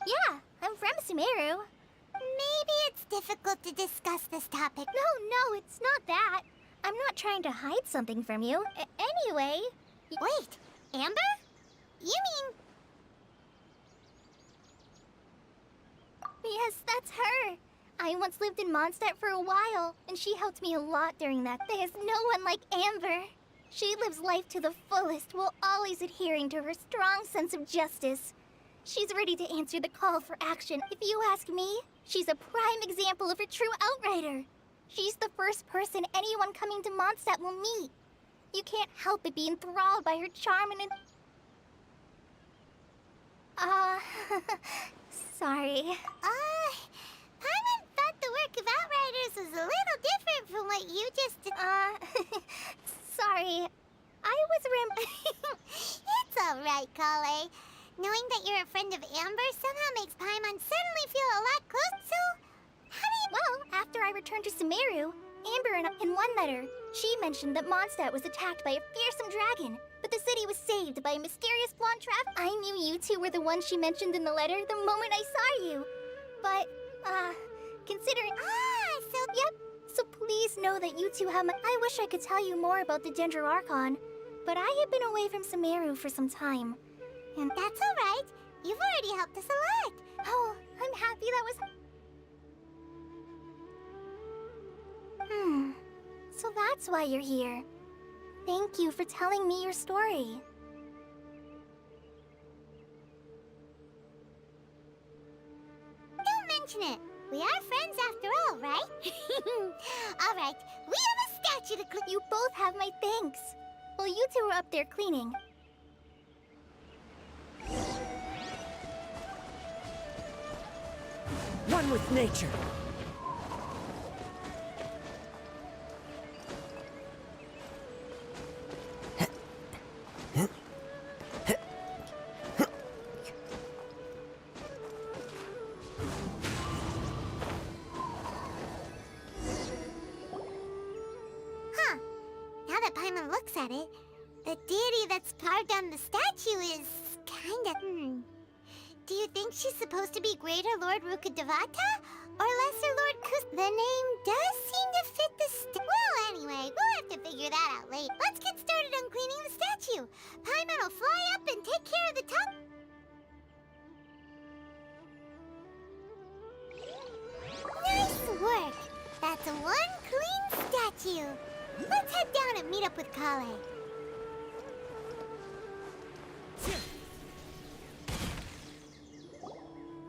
Yeah, I'm from Sumeru. Maybe it's difficult to discuss this topic. No, it's not that. I'm not trying to hide something from you. Anyway... Wait, Amber? You mean... Yes, that's her. I once lived in Mondstadt for a while, and she helped me a lot during that. There's no one like Amber. She lives life to the fullest while always adhering to her strong sense of justice. She's ready to answer the call for action. If you ask me, she's a prime example of a true outrider. She's the first person anyone coming to Mondstadt will meet. You can't help but be enthralled by her charm and... Sorry. Paimon thought the work of Outriders was a little different from what you just... Sorry. I was It's alright, Kale. Knowing that you're a friend of Amber somehow makes Paimon suddenly feel a lot close, so... How do you... Well, after I returned to Sumeru, Amber and in one letter, she mentioned that Mondstadt was attacked by a fearsome dragon, but the city was saved by a mysterious blonde trap. I knew you two were the ones she mentioned in the letter the moment I saw you. But, considering... Yep. So please know that you two have my... I wish I could tell you more about the Dendro Archon, but I have been away from Sumeru for some time. And that's alright. You've already helped us a lot. Oh, I'm happy that was... So that's why you're here. Thank you for telling me your story. Don't mention it. We are friends after all, right? Alright, we have a statue to clean. You both have my thanks. Well, you two were up there cleaning. One with nature. At it, the deity that's carved on the statue is kinda... Do you think she's supposed to be Greater Lord Rukkhadevata or Lesser Lord Kus... The name does seem to fit the Well, anyway, we'll have to figure that out later. Let's get started on cleaning the statue. Paimon will fly up and take care of the top... Nice work! That's one clean statue. Let's head down and meet up with Kale.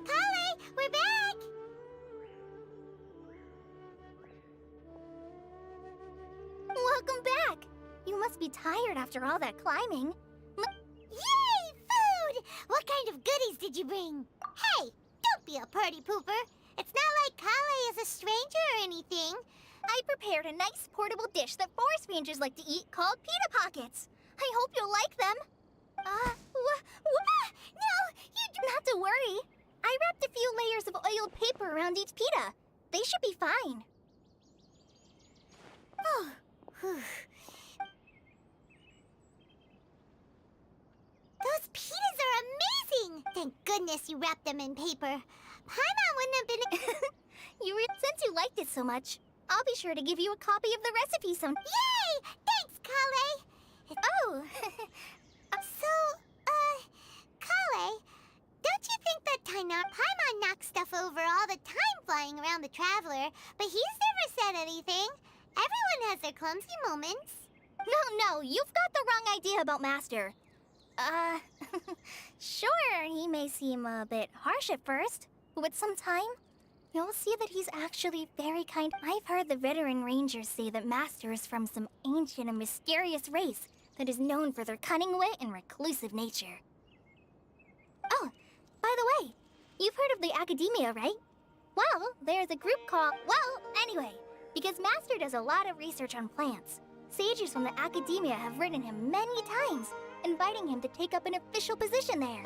Kale, we're back! Welcome back! You must be tired after all that climbing. Yay! Food! What kind of goodies did you bring? Hey, don't be a party pooper. It's not like Kale is a stranger or anything. I prepared a nice portable dish that forest rangers like to eat called pita pockets. I hope you'll like them. No, you don't have to worry. I wrapped a few layers of oiled paper around each pita. They should be fine. Oh, whew. Those pitas are amazing! Thank goodness you wrapped them in paper. Paimon wouldn't have been... Since you liked it so much, I'll be sure to give you a copy of the recipe some... Yay! Thanks, Kale! Oh! Kale, don't you think that Paimon knocks stuff over all the time flying around the Traveler, but he's never said anything? Everyone has their clumsy moments. No, you've got the wrong idea about Master. Sure, he may seem a bit harsh at first, but with some time, you'll see that he's actually very kind. I've heard the veteran rangers say that Master is from some ancient and mysterious race that is known for their cunning wit and reclusive nature. Oh, by the way, you've heard of the Academia, right? Well, there's a group called... Well, anyway, because Master does a lot of research on plants, sages from the Academia have written him many times, inviting him to take up an official position there.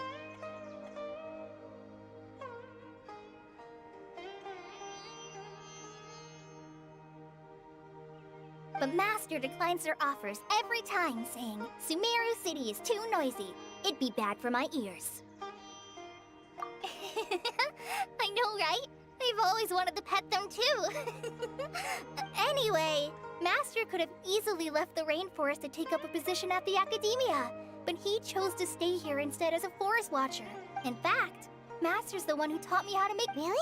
But Master declines their offers every time, saying, Sumeru City is too noisy. It'd be bad for my ears. I know, right? I've always wanted to pet them too. Anyway, Master could have easily left the rainforest to take up a position at the Academia, but he chose to stay here instead as a forest watcher. In fact, Master's the one who taught me how to make... Really?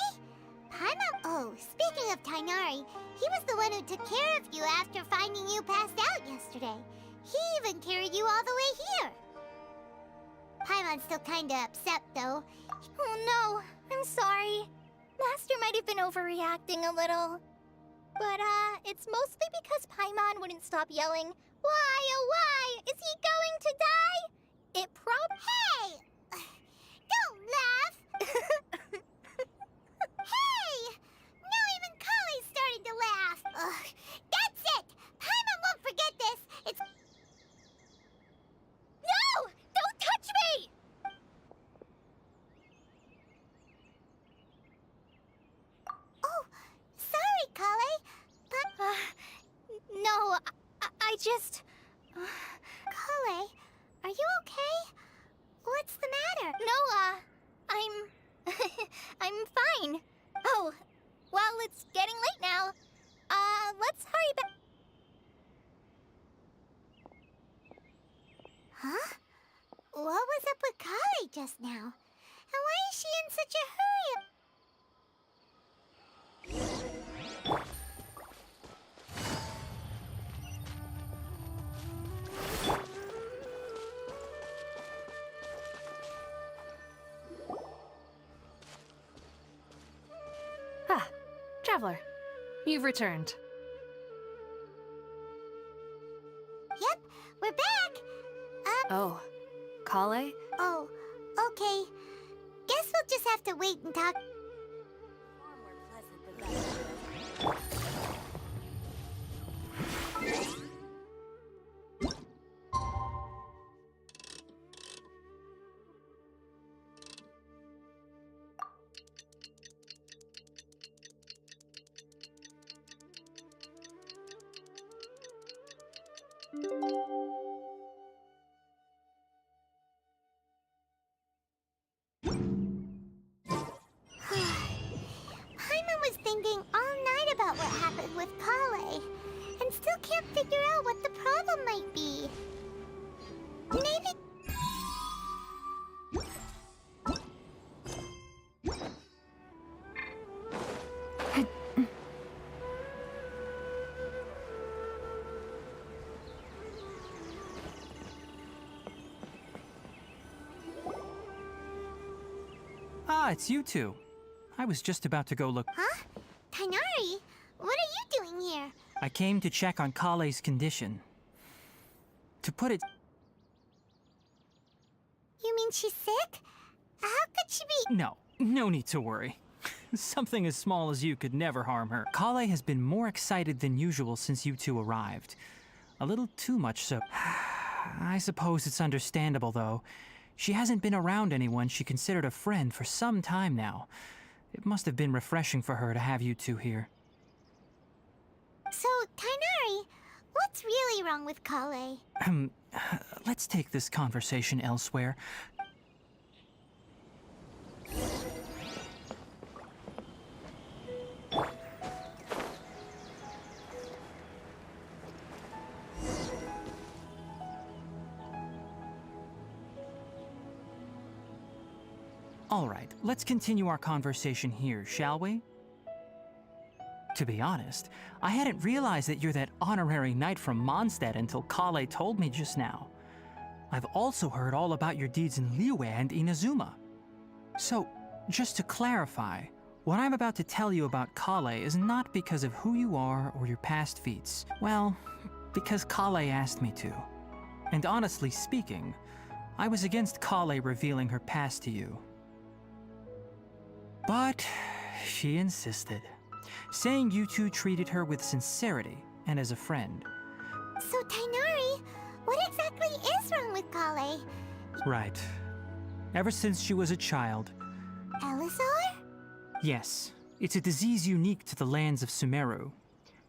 Paimon... Oh, speaking of Tainari, he was the one who took care of you after finding you passed out yesterday. He even carried you all the way here. Paimon's still kinda upset, though. Oh no, I'm sorry. Master might have been overreacting a little. But, it's mostly because Paimon wouldn't stop yelling, Why, oh why, is he going to die? It Hey! Don't laugh! Hey! Now even Kale's starting to laugh! Ugh, that's it! Paimon won't forget this! It's... No! Don't touch me! Oh, sorry, Kale. No, I just... Kale, are you okay? What's the matter? No, I'm fine. Oh, well, it's getting late now. Let's hurry back. Huh? What was up with Kale just now? And why is she in such a hurry? Traveler, you've returned. Yep, we're back. Oh, Kale? Oh, okay. Guess we'll just have to wait and talk. Paimon was thinking all night about what happened with Kale, and still can't figure out what the problem might be. Maybe... Ah, it's you two. I was just about to go look. Huh? Tainari, what are you doing here? I came to check on Kale's condition. To put it... You mean she's sick? How could she be... No need to worry. Something as small as you could never harm her. Kale has been more excited than usual since you two arrived. A little too much so. I suppose it's understandable, though. She hasn't been around anyone she considered a friend for some time now. It must have been refreshing for her to have you two here. So, Tainari, what's really wrong with Kale? Let's take this conversation elsewhere. All right, let's continue our conversation here, shall we? To be honest, I hadn't realized that you're that honorary knight from Mondstadt until Kale told me just now. I've also heard all about your deeds in Liyue and Inazuma. So, just to clarify, what I'm about to tell you about Kale is not because of who you are or your past feats. Well, because Kale asked me to. And honestly speaking, I was against Kale revealing her past to you. But she insisted, saying you two treated her with sincerity and as a friend. So, Tainari, what exactly is wrong with Kale? Right. Ever since she was a child. Elazar? Yes, it's a disease unique to the lands of Sumeru.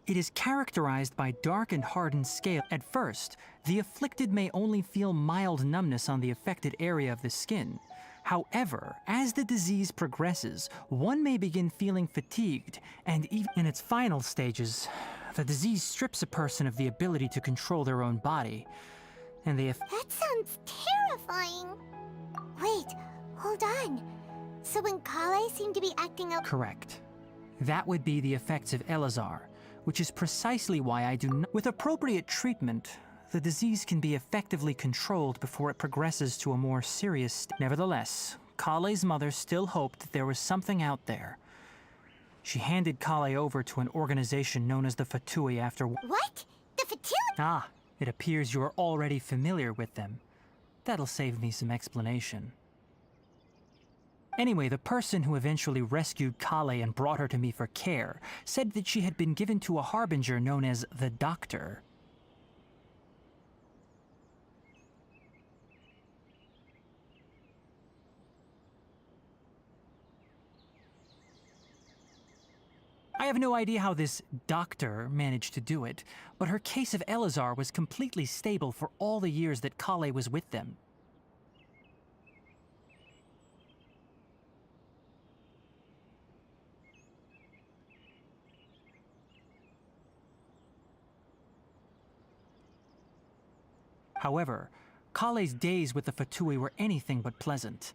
It is characterized by dark and hardened scale. At first, the afflicted may only feel mild numbness on the affected area of the skin. However, as the disease progresses, one may begin feeling fatigued, and even in its final stages, the disease strips a person of the ability to control their own body, and they... That sounds terrifying. Wait, hold on. So when Kale seemed to be acting up... Correct. That would be the effects of Elazar, which is precisely why I do not... With appropriate treatment, the disease can be effectively controlled before it progresses to a more serious... Nevertheless, Kale's mother still hoped that there was something out there. She handed Kale over to an organization known as the Fatui after... What? The Fatui? Ah, it appears you're already familiar with them. That'll save me some explanation. Anyway, the person who eventually rescued Kale and brought her to me for care said that she had been given to a harbinger known as the Doctor. I have no idea how this doctor managed to do it, but her case of Elazar was completely stable for all the years that Kale was with them. However, Kale's days with the Fatui were anything but pleasant.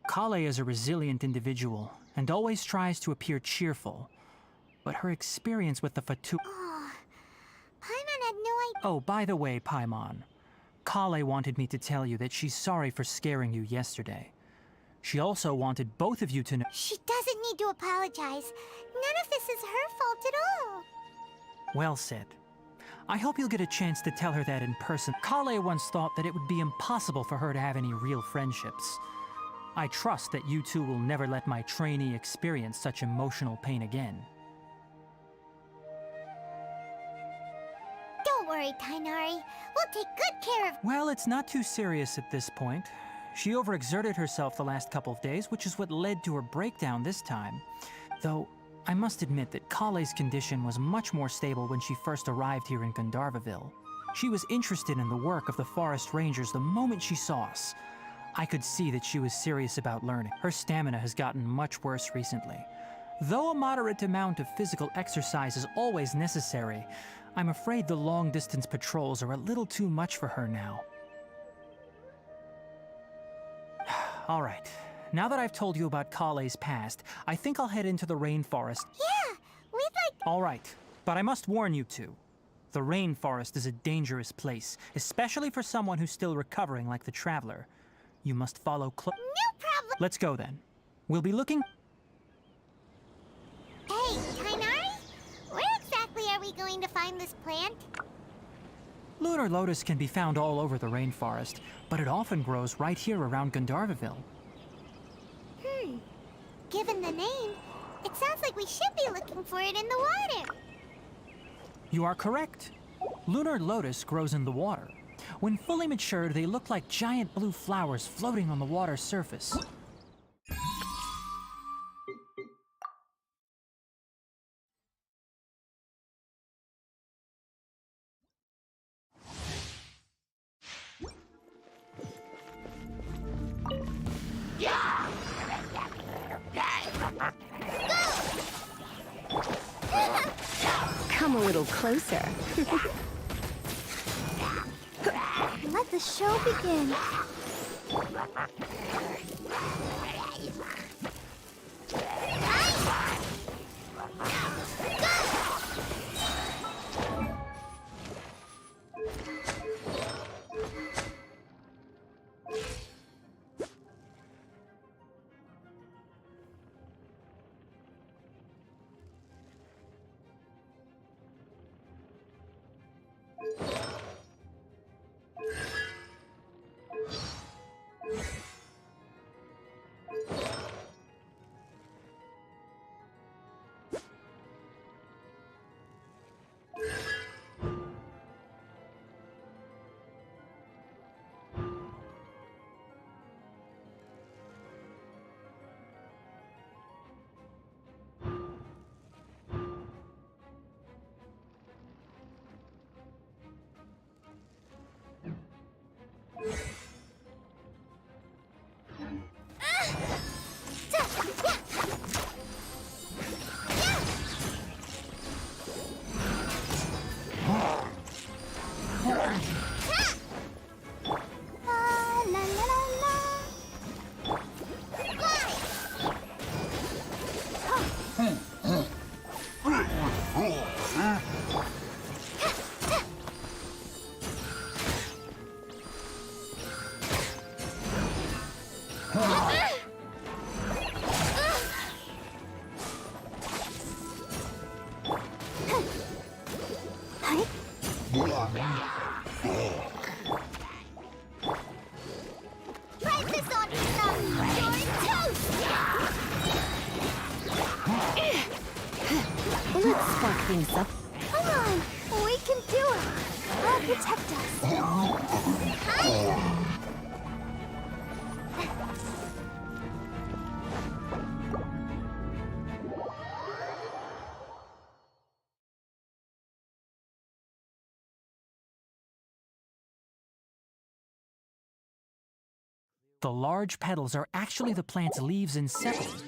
Kale is a resilient individual, and always tries to appear cheerful. But her experience with the Fatui... Oh, Paimon had no idea... Oh, by the way, Paimon, Kale wanted me to tell you that she's sorry for scaring you yesterday. She also wanted both of you to know... She doesn't need to apologize. None of this is her fault at all. Well said. I hope you'll get a chance to tell her that in person. Kale once thought that it would be impossible for her to have any real friendships. I trust that you two will never let my trainee experience such emotional pain again. Don't worry, Tainari. We'll take good care of... Well, it's not too serious at this point. She overexerted herself the last couple of days, which is what led to her breakdown this time. Though, I must admit that Kale's condition was much more stable when she first arrived here in Gandharvaville. She was interested in the work of the forest rangers the moment she saw us. I could see that she was serious about learning. Her stamina has gotten much worse recently. Though a moderate amount of physical exercise is always necessary, I'm afraid the long-distance patrols are a little too much for her now. All right. Now that I've told you about Kale's past, I think I'll head into the rainforest. Yeah, we'd like... All right, but I must warn you two. The rainforest is a dangerous place, especially for someone who's still recovering like the Traveler. You must follow close. No problem. Let's go then. We'll be looking... Hey, Tainari? Where exactly are we going to find this plant? Lunar lotus can be found all over the rainforest, but it often grows right here around Gandharvaville. Tain. Given the name, it sounds like we should be looking for it in the water. You are correct. Lunar lotus grows in the water. When fully matured, they look like giant blue flowers floating on the water's surface. Come a little closer. Let the show begin. Let's spark things up. Come on, we can do it. I'll protect us. The large petals are actually the plant's leaves and sepals.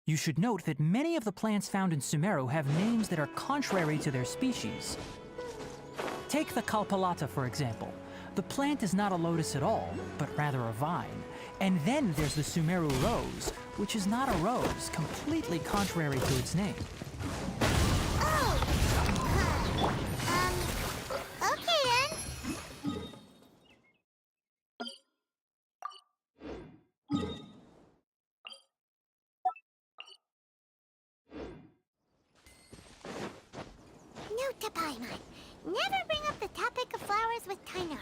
You should note that many of the plants found in Sumeru have names that are contrary to their species. Take the Kalpalata, for example. The plant is not a lotus at all, but rather a vine. And then there's the Sumeru rose, which is not a rose, completely contrary to its name. Okay then. Note to Paimon. Never bring up the topic of flowers with Tainari.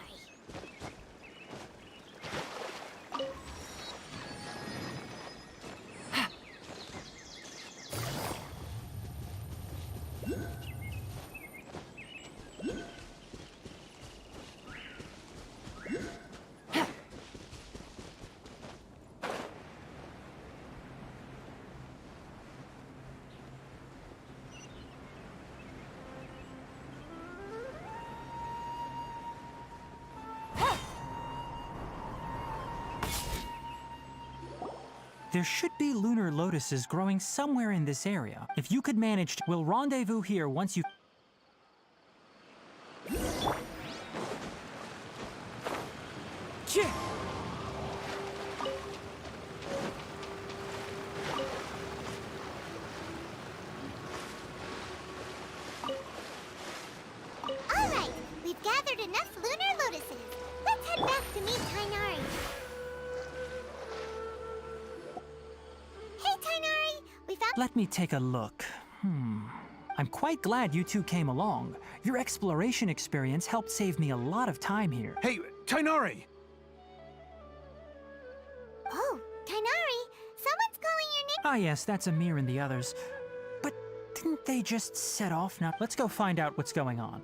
There should be lunar lotuses growing somewhere in this area. If you could manage to, we'll rendezvous here once you... Alright, we've gathered enough lunar lotuses. Let's head back to meet Tainari. Hey Tainari, we found Let me take a look. I'm quite glad you two came along. Your exploration experience helped save me a lot of time here. Hey, Tainari! Oh, Tainari, someone's calling your name. Ah yes, that's Amir and the others. But didn't they just set off now? Let's go find out what's going on.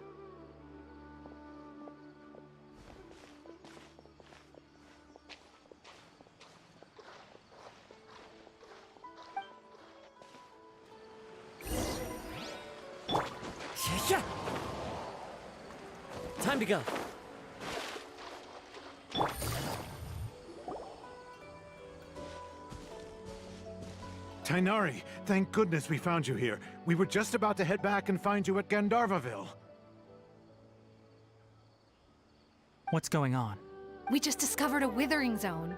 Time to go. Tainari, thank goodness we found you here. We were just about to head back and find you at Gandharvaville. What's going on? We just discovered a withering zone.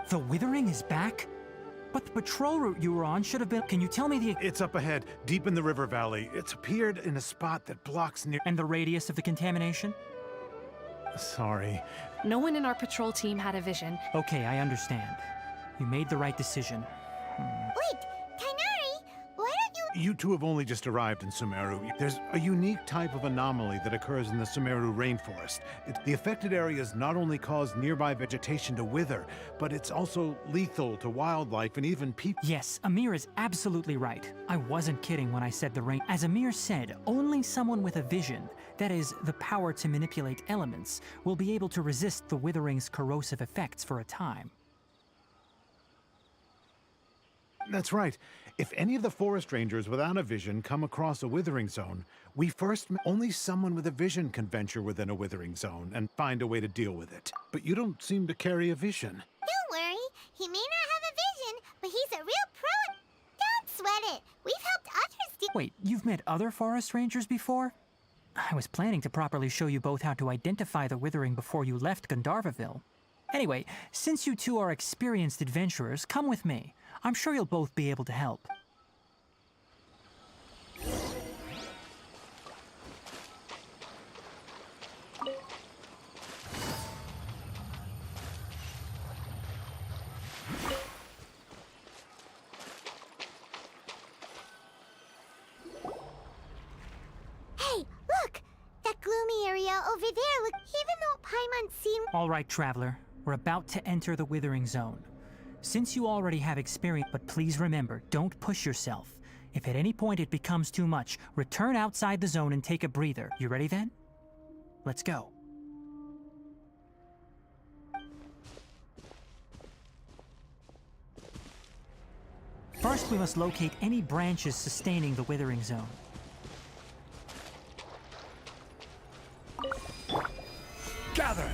The withering is back? But the patrol route you were on should have been... Can you tell me the... It's up ahead, deep in the river valley. It's appeared in a spot that blocks near... And the radius of the contamination? Sorry. No one in our patrol team had a vision. Okay, I understand. You made the right decision. Wait, Tainari, why don't you... You two have only just arrived in Sumeru. There's a unique type of anomaly that occurs in the Sumeru rainforest. The affected areas not only cause nearby vegetation to wither, but it's also lethal to wildlife and even people. Yes, Amir is absolutely right. I wasn't kidding when I said the rain. As Amir said, only someone with a vision, that is, the power to manipulate elements, will be able to resist the withering's corrosive effects for a time. That's right. If any of the forest rangers without a vision come across a withering zone, only someone with a vision can venture within a withering zone and find a way to deal with it. But you don't seem to carry a vision. Don't worry, he may not have a vision, but he's a real pro. Don't sweat it. We've helped others Wait, you've met other forest rangers before? I was planning to properly show you both how to identify the withering before you left Gandharvaville. Anyway, since you two are experienced adventurers, come with me. I'm sure you'll both be able to help. Hey, look! That gloomy area over there, look, even though Paimon's seen... All right, Traveler. We're about to enter the withering zone. Since you already have experience, but please remember, don't push yourself. If at any point it becomes too much, return outside the zone and take a breather. You ready then? Let's go. First, we must locate any branches sustaining the withering zone. Gather!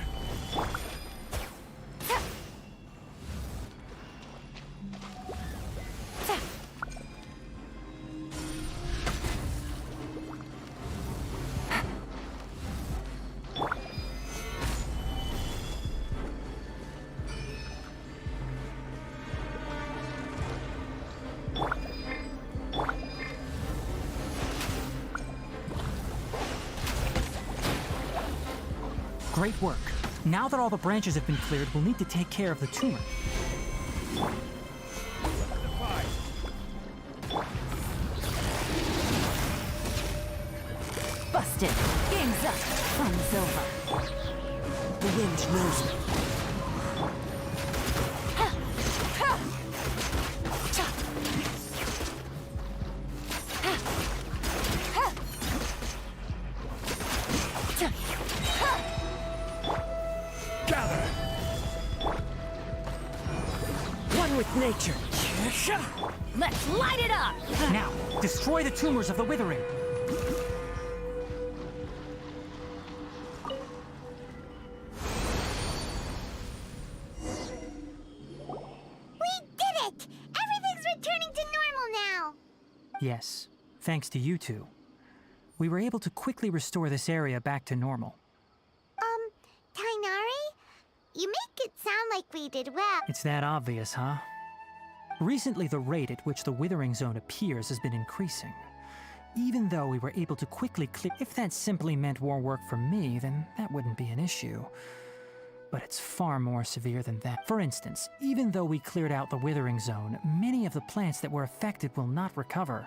Great work. Now that all the branches have been cleared, we'll need to take care of the tumor. Busted. Game's up. Fun's over. The wind knows me. With nature. Let's light it up! Now, destroy the tumors of the withering. We did it! Everything's returning to normal now! Yes, thanks to you two. We were able to quickly restore this area back to normal. Tainari? You make it sound like we did well. It's that obvious, huh? Recently, the rate at which the withering zone appears has been increasing. Even though we were able to quickly clear... If that simply meant more work for me, then that wouldn't be an issue. but it's far more severe than that. For instance, even though we cleared out the withering zone, many of the plants that were affected will not recover.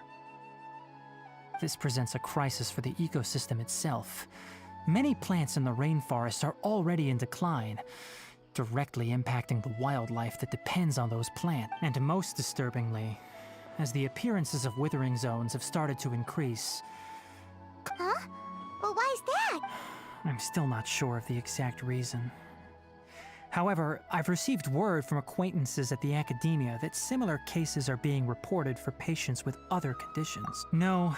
This presents a crisis for the ecosystem itself. Many plants in the rainforest are already in decline, directly impacting the wildlife that depends on those plants. And most disturbingly, as the appearances of withering zones have started to increase... Huh? Well, why is that? I'm still not sure of the exact reason. However, I've received word from acquaintances at the academia that similar cases are being reported for patients with other conditions. No,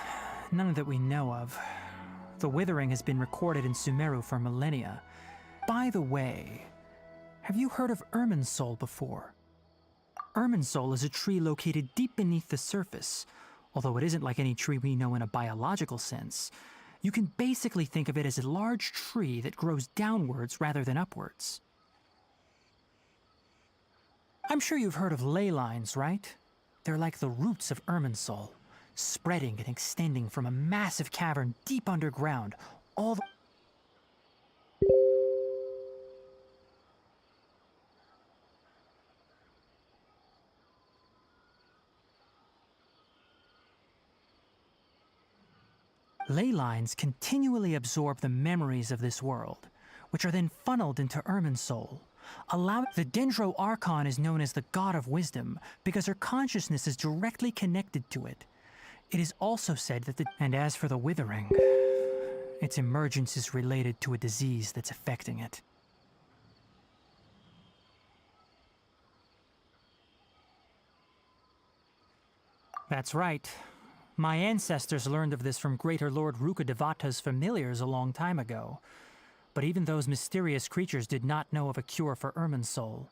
none that we know of. The withering has been recorded in Sumeru for millennia. By the way, have you heard of Irminsul before? Irminsul is a tree located deep beneath the surface. Although it isn't like any tree we know in a biological sense, you can basically think of it as a large tree that grows downwards rather than upwards. I'm sure you've heard of ley lines, right? They're like the roots of Irminsul, spreading and extending from a massive cavern deep underground, all the... Ley lines continually absorb the memories of this world, which are then funneled into Irminsul. The Dendro Archon is known as the God of Wisdom because her consciousness is directly connected to it. It is also said that And as for the withering, its emergence is related to a disease that's affecting it. That's right. My ancestors learned of this from Greater Lord Rukadevata's familiars a long time ago. But even those mysterious creatures did not know of a cure for Irminsul.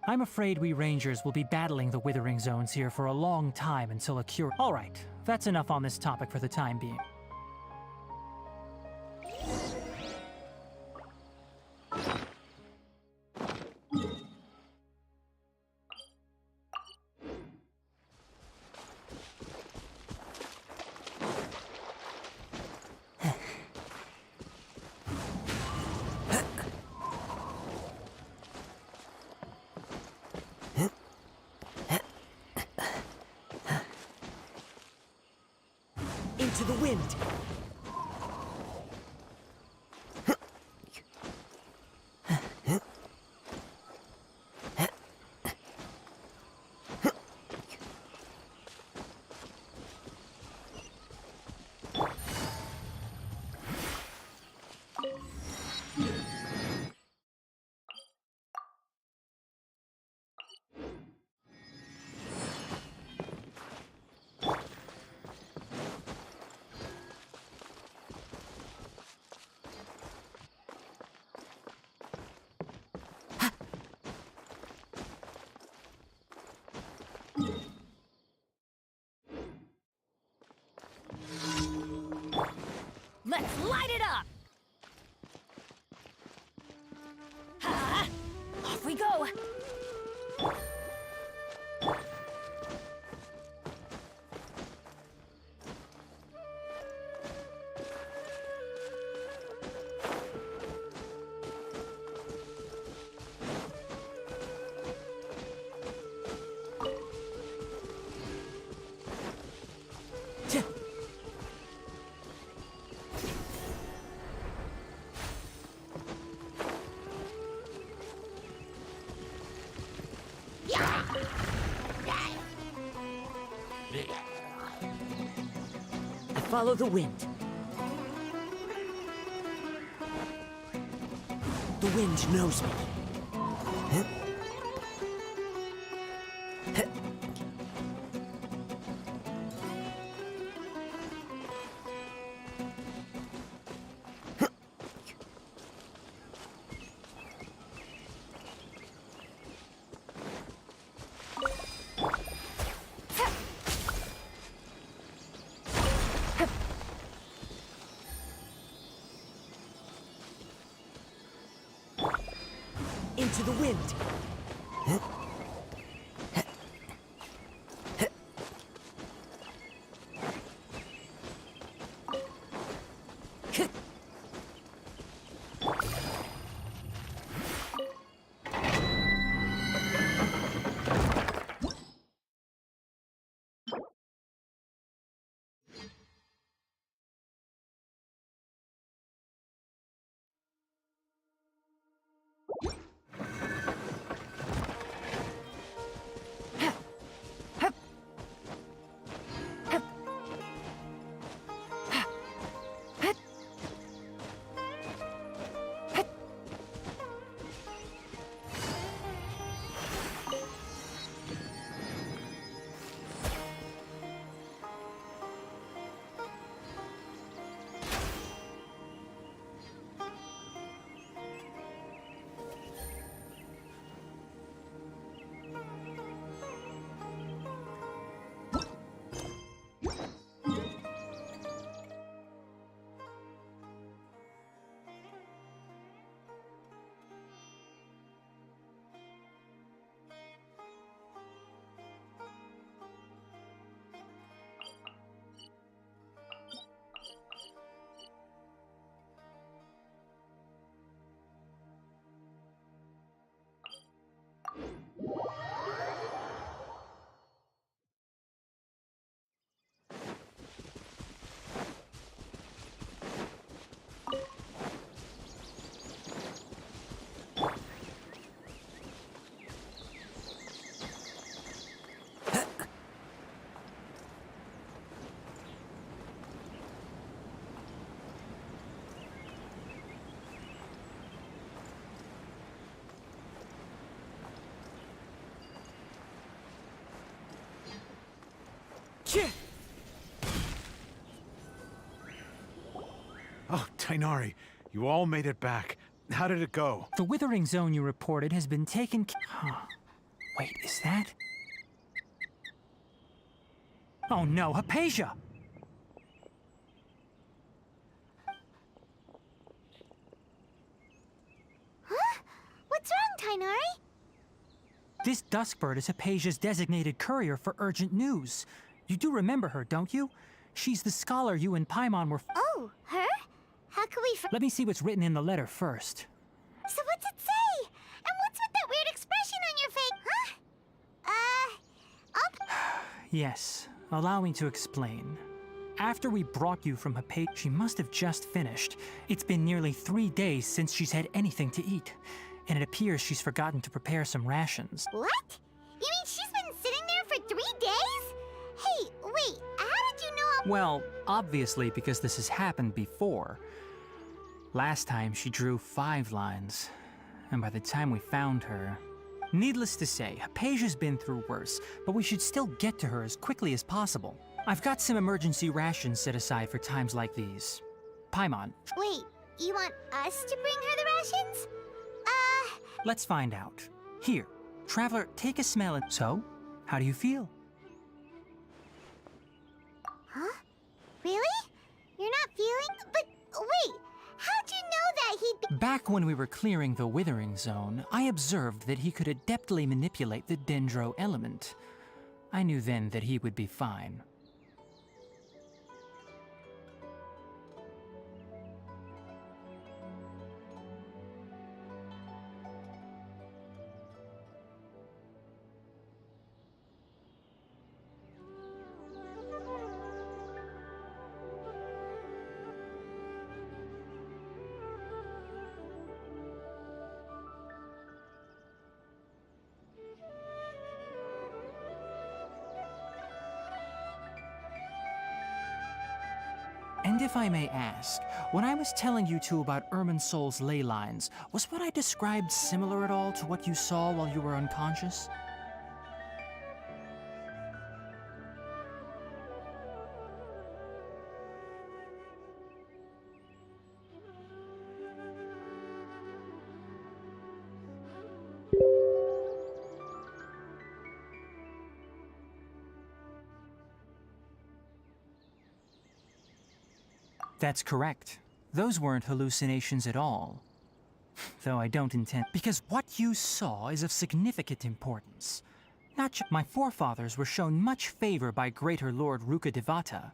I'm afraid we Rangers will be battling the withering zones here for a long time until a cure... Alright, that's enough on this topic for the time being. Into the wind. Let's light it up! Ha! Off we go! Follow the wind. The wind knows me. into the wind. Oh, Tainari, you all made it back. How did it go? The withering zone you reported has been taken. Wait, is that? Oh no, Hypatia! Huh? What's wrong, Tainari? This Duskbird is Hypatia's designated courier for urgent news. You do remember her, don't you? She's the scholar you and Paimon were. Oh, her? How could we Let me see what's written in the letter first. So what's it say? And what's with that weird expression on your face? Huh? Yes, allow me to explain. After we brought you from Hypatia, she must have just finished. It's been nearly 3 days since she's had anything to eat, and it appears she's forgotten to prepare some rations. What? You mean she's been sitting there for 3 days? Hey, wait, how did you know? Well, obviously because this has happened before. Last time she drew 5 lines, and by the time we found her... Needless to say, Hypatia's been through worse, but we should still get to her as quickly as possible. I've got some emergency rations set aside for times like these. Paimon. Wait, you want us to bring her the rations? Let's find out. Here, Traveler, take a smell and... So, how do you feel? Huh? Really? You're not feeling? But wait, how'd you know that he'd be... Back when we were clearing the Withering Zone, I observed that he could adeptly manipulate the Dendro element. I knew then that he would be fine. And if I may ask, when I was telling you two about Irminsul's ley lines, was what I described similar at all to what you saw while you were unconscious? That's correct. Those weren't hallucinations at all. Though I don't intend... Because what you saw is of significant importance. My forefathers were shown much favor by Greater Lord Rukkhadevata.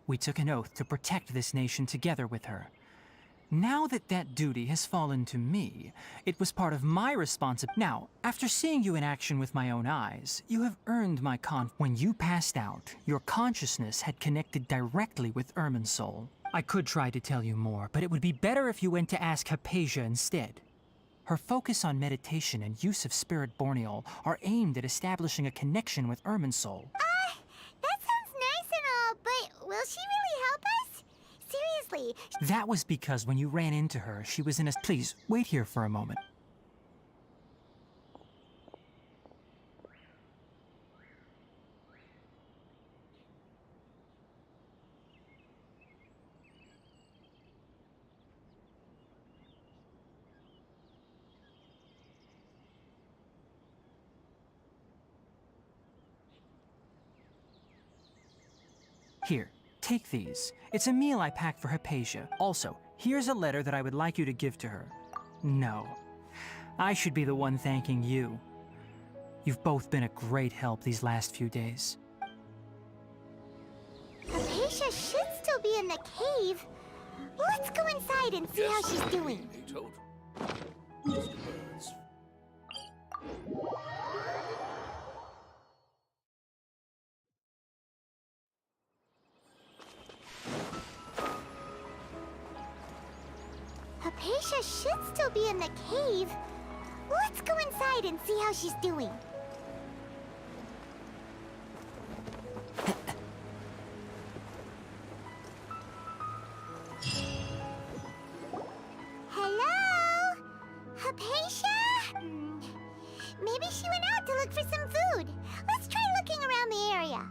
We took an oath to protect this nation together with her. Now that duty has fallen to me, it was part of my responsibility. Now, after seeing you in action with my own eyes, you have earned my When you passed out, your consciousness had connected directly with Irminsul. I could try to tell you more, but it would be better if you went to ask Hypatia instead. Her focus on meditation and use of Spirit Borneal are aimed at establishing a connection with Irminsul. That sounds nice and all, but will she really help us? Seriously. That was because when you ran into her, she was in a... Please, wait here for a moment. Here, take these. It's a meal I packed for Hypatia. Also, here's a letter that I would like you to give to her. No, I should be the one thanking you. You've both been a great help these last few days. Hypatia should still be in the cave. Let's go inside and see how she's doing. Hypatia should still be in the cave. Let's go inside and see how she's doing. Hello? Hypatia? Maybe she went out to look for some food. Let's try looking around the area.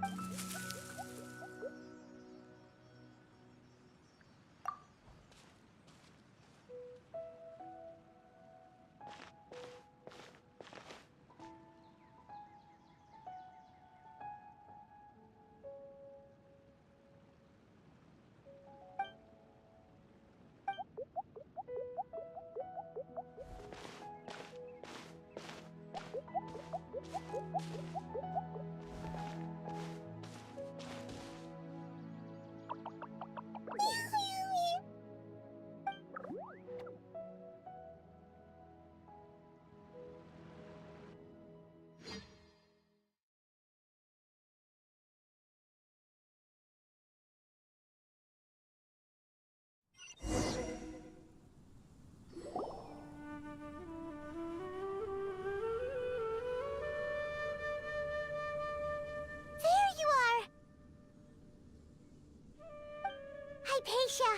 Hypatia!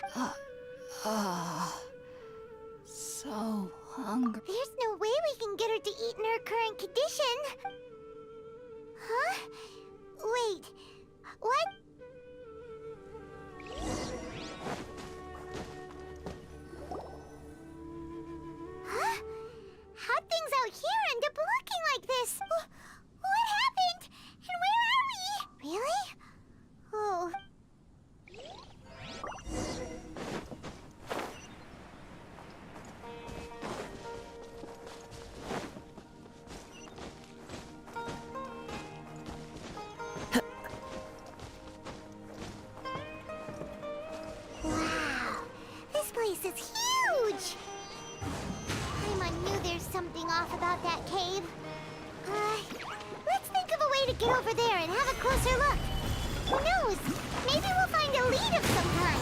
So hungry. There's no way we can get her to eat in her current condition. Huh? Wait. What? Huh? How'd things out here end up looking like this? What happened? And where are we? Really? Oh. This is huge! Paimon knew there's something off about that cave. Let's think of a way to get over there and have a closer look. Who knows? Maybe we'll find a lead of some kind.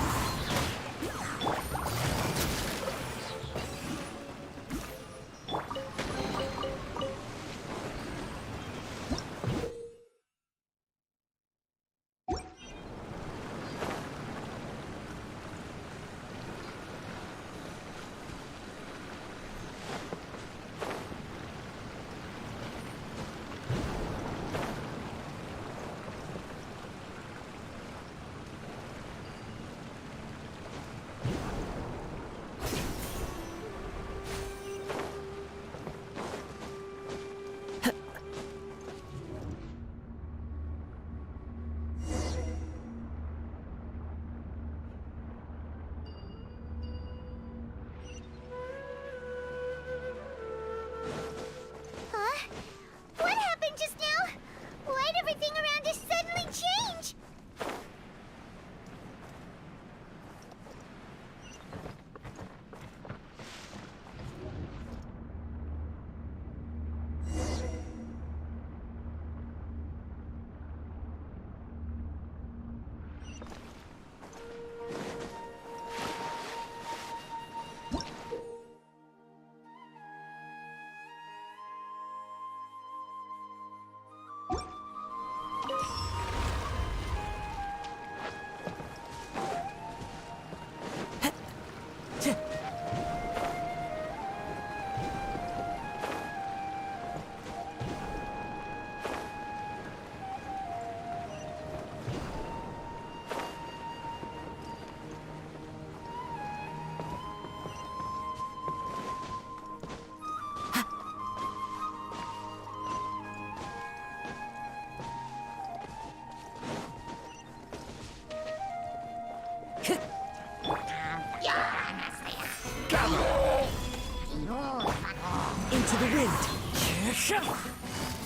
the wind.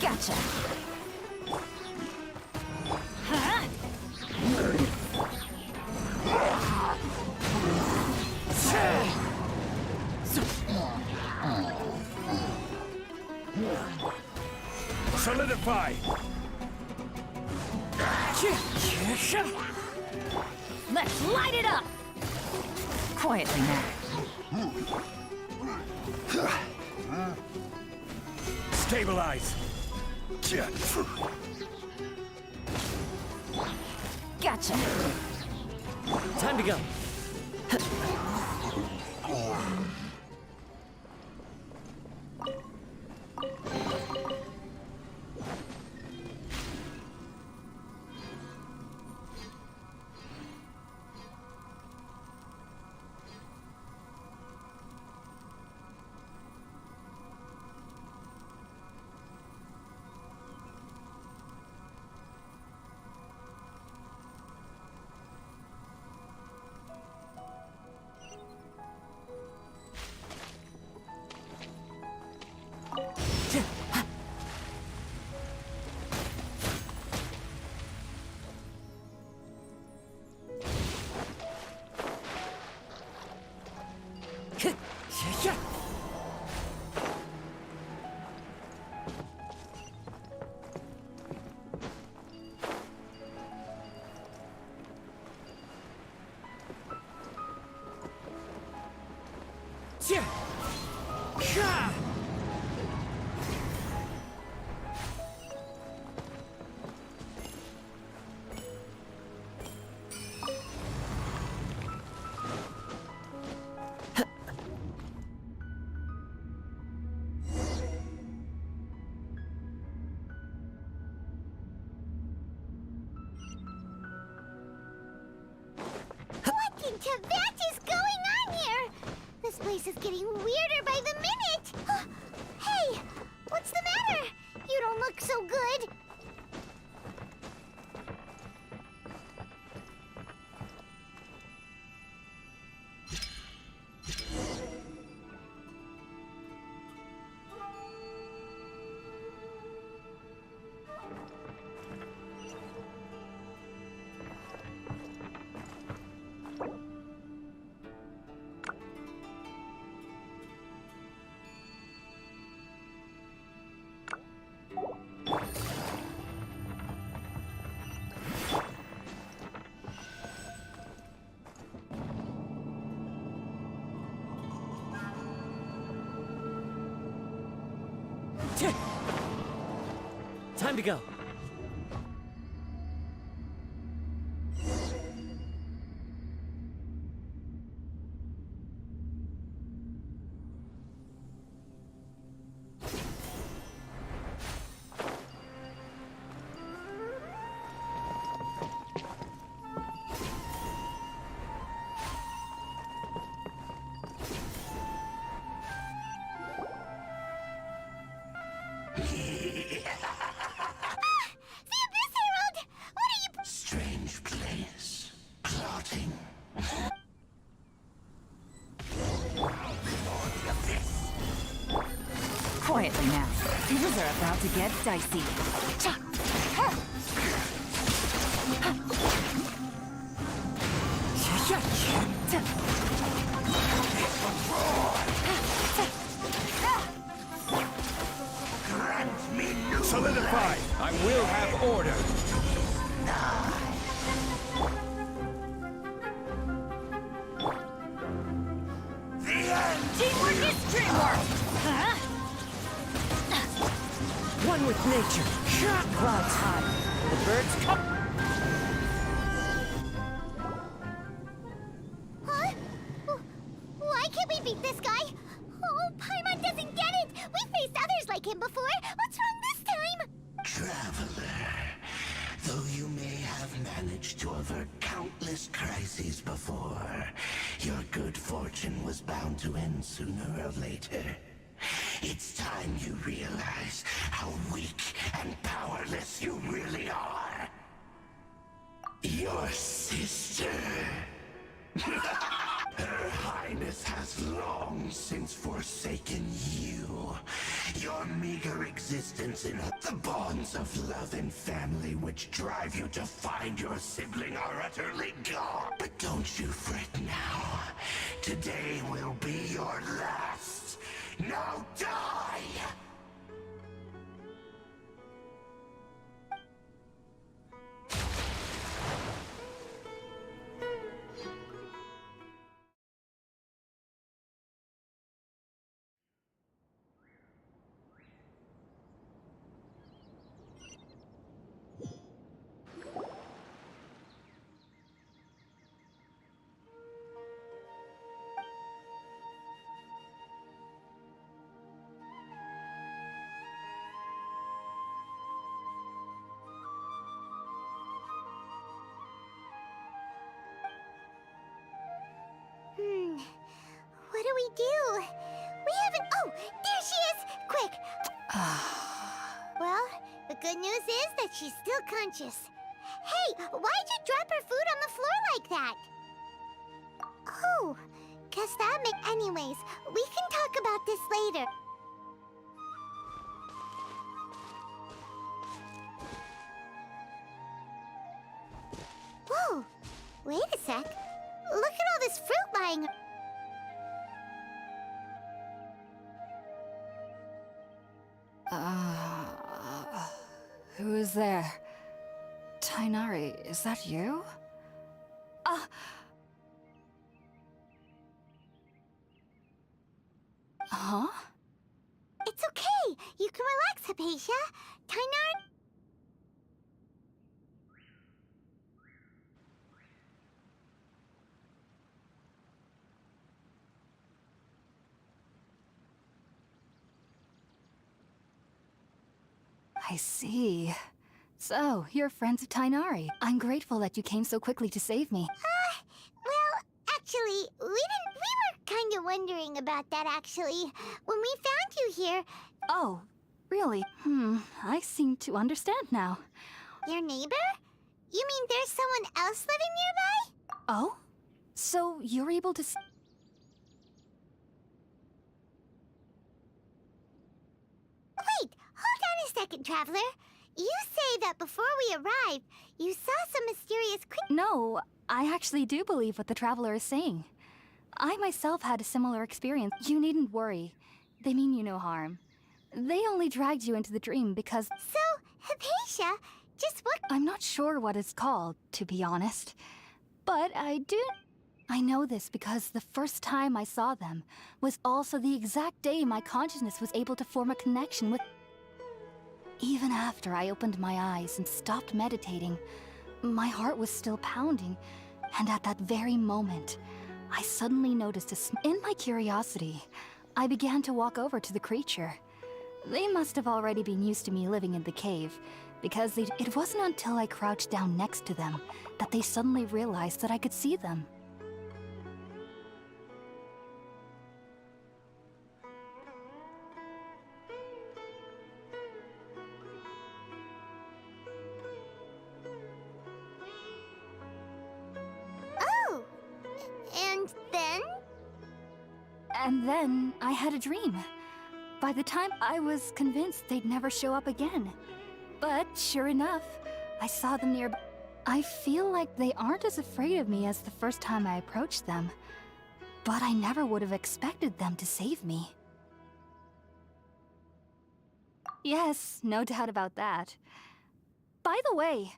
Gotcha. Solidify! Let's light it up! Quietly now. Stabilize! Gotcha. Time to go. What in Tibet is going on here? This place is getting weirder by the minute. Hey, what's the matter? You don't look so good. Time to go. Quietly now. Things are about to get dicey. Solidify! I will have order! Teamwork is dreamwork! One with nature. Clouds high. The birds come. Huh? Why can't we beat this guy? Oh, Paimon doesn't get it! We faced others like him before! What's wrong this time? Traveler, though you may have managed to avert countless crises before, your good fortune was bound to end sooner or later. It's time you realize how weak and powerless you really are. Your sister. Her Highness Earth has long since forsaken you. Your meager existence in the bonds of love and family which drive you to find your sibling are utterly gone. But don't you fret now. Today will be your last. Now die! What do we do? We haven't... Oh, there she is! Quick! Well, the good news is that she's still conscious. Hey, why'd you drop her food on the floor like that? Oh, guess that makes... Anyways, we can talk about this later. Whoa, wait a sec. Look at all this fruit lying... Who is there? Tainari, is that you? Huh? It's okay. You can relax, Hypatia. Tainari... I see. So, you're friends of Tainari. I'm grateful that you came so quickly to save me. Well, actually, we were kind of wondering about that, actually. When we found you here... Oh, really? I seem to understand now. Your neighbor? You mean there's someone else living nearby? Oh? So, you're able to... Wait, hold on a second, Traveler. You say that before we arrived, you saw some mysterious No, I actually do believe what the Traveler is saying. I myself had a similar experience. You needn't worry. They mean you no harm. They only dragged you into the dream because... So, Hypatia, just what... I'm not sure what it's called, to be honest. But I know this because the first time I saw them was also the exact day my consciousness was able to form a connection with... Even after I opened my eyes and stopped meditating, my heart was still pounding, and at that very moment, I suddenly noticed in my curiosity, I began to walk over to the creature. They must have already been used to me living in the cave, because it wasn't until I crouched down next to them that they suddenly realized that I could see them. Oh! And then? And then I had a dream. By the time I was convinced they'd never show up again. But sure enough, I saw them nearby. I feel like they aren't as afraid of me as the first time I approached them. But I never would have expected them to save me. Yes, no doubt about that. By the way...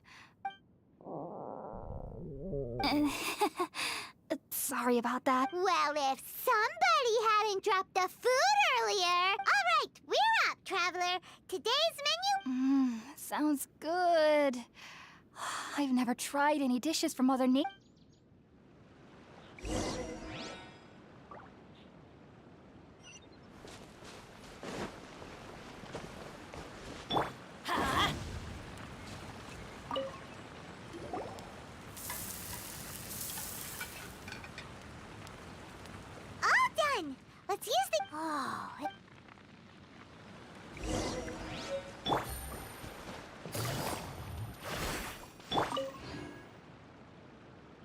Sorry about that. Well, if somebody hadn't dropped the food earlier... Alright, we're up, Traveler. Today's menu... Sounds good. I've never tried any dishes from Mother Nature. All done. Let's use the... Oh...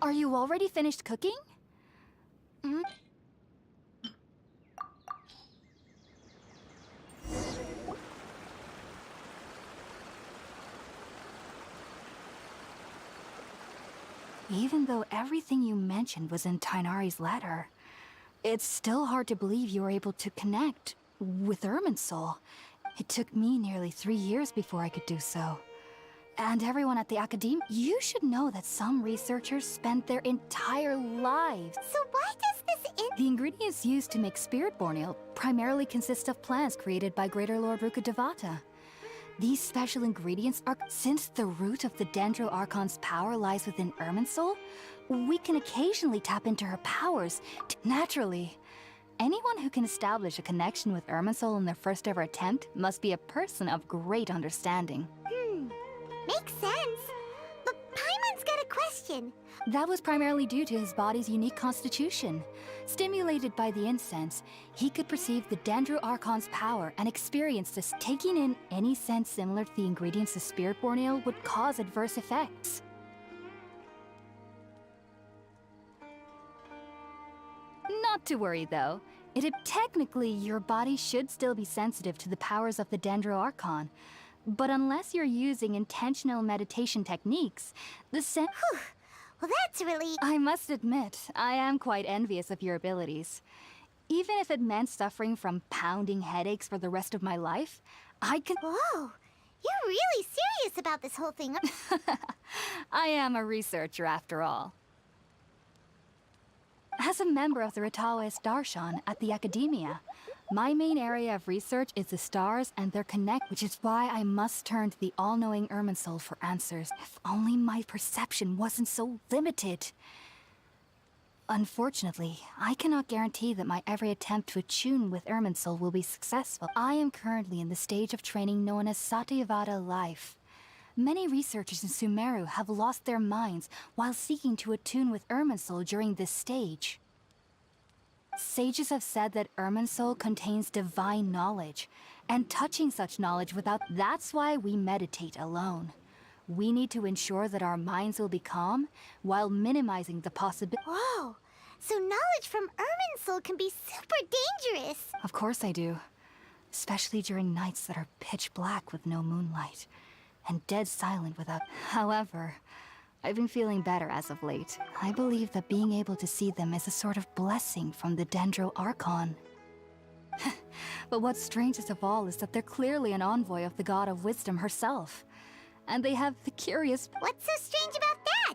Are you already finished cooking? Even though everything you mentioned was in Tainari's letter, it's still hard to believe you were able to connect with Irminsul. It took me nearly 3 years before I could do so. And everyone at the Academy, you should know that some researchers spent their entire lives. So why does this The ingredients used to make Spiritborn Ale primarily consist of plants created by Greater Lord Rukkhadevata. These special ingredients are, since the root of the Dendro Archon's power lies within Irminsul, we can occasionally tap into her powers naturally. Anyone who can establish a connection with Irminsul in their first ever attempt must be a person of great understanding. Makes sense. But Paimon's got a question. That was primarily due to his body's unique constitution. Stimulated by the incense, he could perceive the Dendro Archon's power and experience this. Taking in any sense similar to the ingredients of Spiritborn Ale would cause adverse effects. Not to worry, though. Technically, your body should still be sensitive to the powers of the Dendro Archon. But unless you're using intentional meditation techniques, the Well, that's really... I must admit, I am quite envious of your abilities. Even if it meant suffering from pounding headaches for the rest of my life, I can... Whoa! You're really serious about this whole thing. I am a researcher, after all. As a member of the Ritaoist Darshan at the Academia, my main area of research is the stars and their which is why I must turn to the all-knowing Irminsul for answers. If only my perception wasn't so limited. Unfortunately, I cannot guarantee that my every attempt to attune with Irminsul will be successful. I am currently in the stage of training known as Satyavada life. Many researchers in Sumeru have lost their minds while seeking to attune with Irminsul during this stage. Sages have said that Irminsul contains divine knowledge, and touching such knowledge that's why we meditate alone. We need to ensure that our minds will be calm while minimizing the possibility. Whoa! So knowledge from Irminsul can be super dangerous! Of course I do. Especially during nights that are pitch black with no moonlight, and dead silent without... However, I've been feeling better as of late. I believe that being able to see them is a sort of blessing from the Dendro Archon. But what's strangest of all is that they're clearly an envoy of the God of Wisdom herself. And they have the curious... What's so strange about that?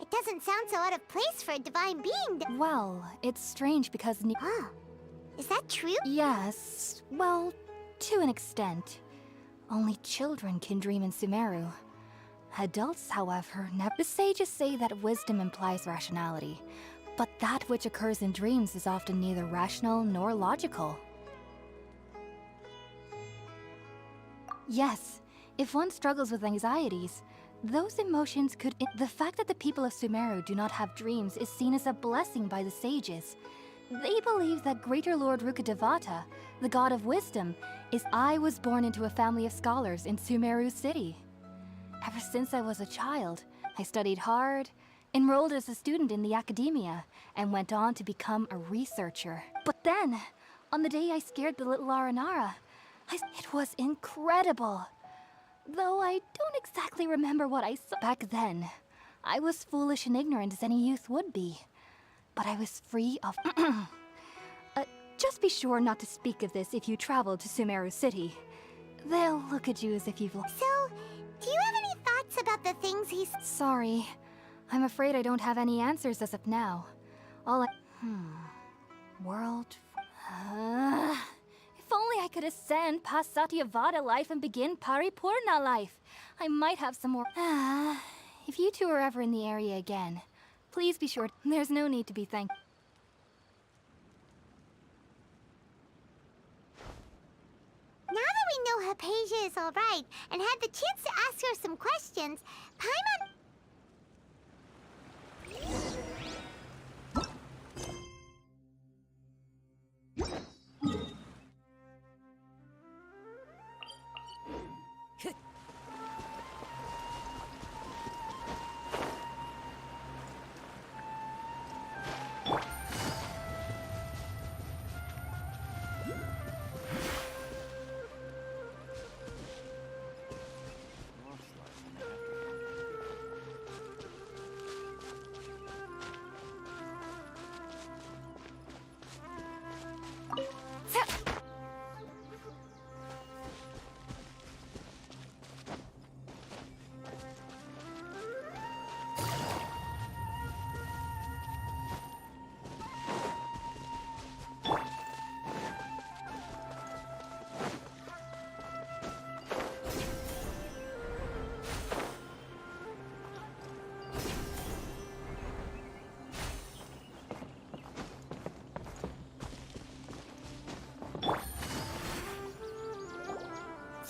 It doesn't sound so out of place for a divine being. Well, it's strange because... Is that true? Yes. Well, to an extent. Only children can dream in Sumeru. Adults, however, the sages say that wisdom implies rationality, but that which occurs in dreams is often neither rational nor logical. Yes, if one struggles with anxieties, those emotions could... The fact that the people of Sumeru do not have dreams is seen as a blessing by the sages. They believe that Greater Lord Rukkhadevata, the God of Wisdom, I was born into a family of scholars in Sumeru City. Ever since I was a child, I studied hard, enrolled as a student in the Academia, and went on to become a researcher. But then, on the day I scared the little Aranara, it was incredible. Though I don't exactly remember what I saw. Back then, I was foolish and ignorant as any youth would be. But I was free of... just be sure not to speak of this if you travel to Sumeru City. They'll look at you as if you've... So, do you have any thoughts about the things he's... Sorry. I'm afraid I don't have any answers as of now. All I... World... If only I could ascend past Satyavada life and begin Paripurna life. I might have some more... If you two are ever in the area again, please be sure... There's no need to be thankful. Now that we know Hypatia is alright, and had the chance to ask her some questions, Paimon...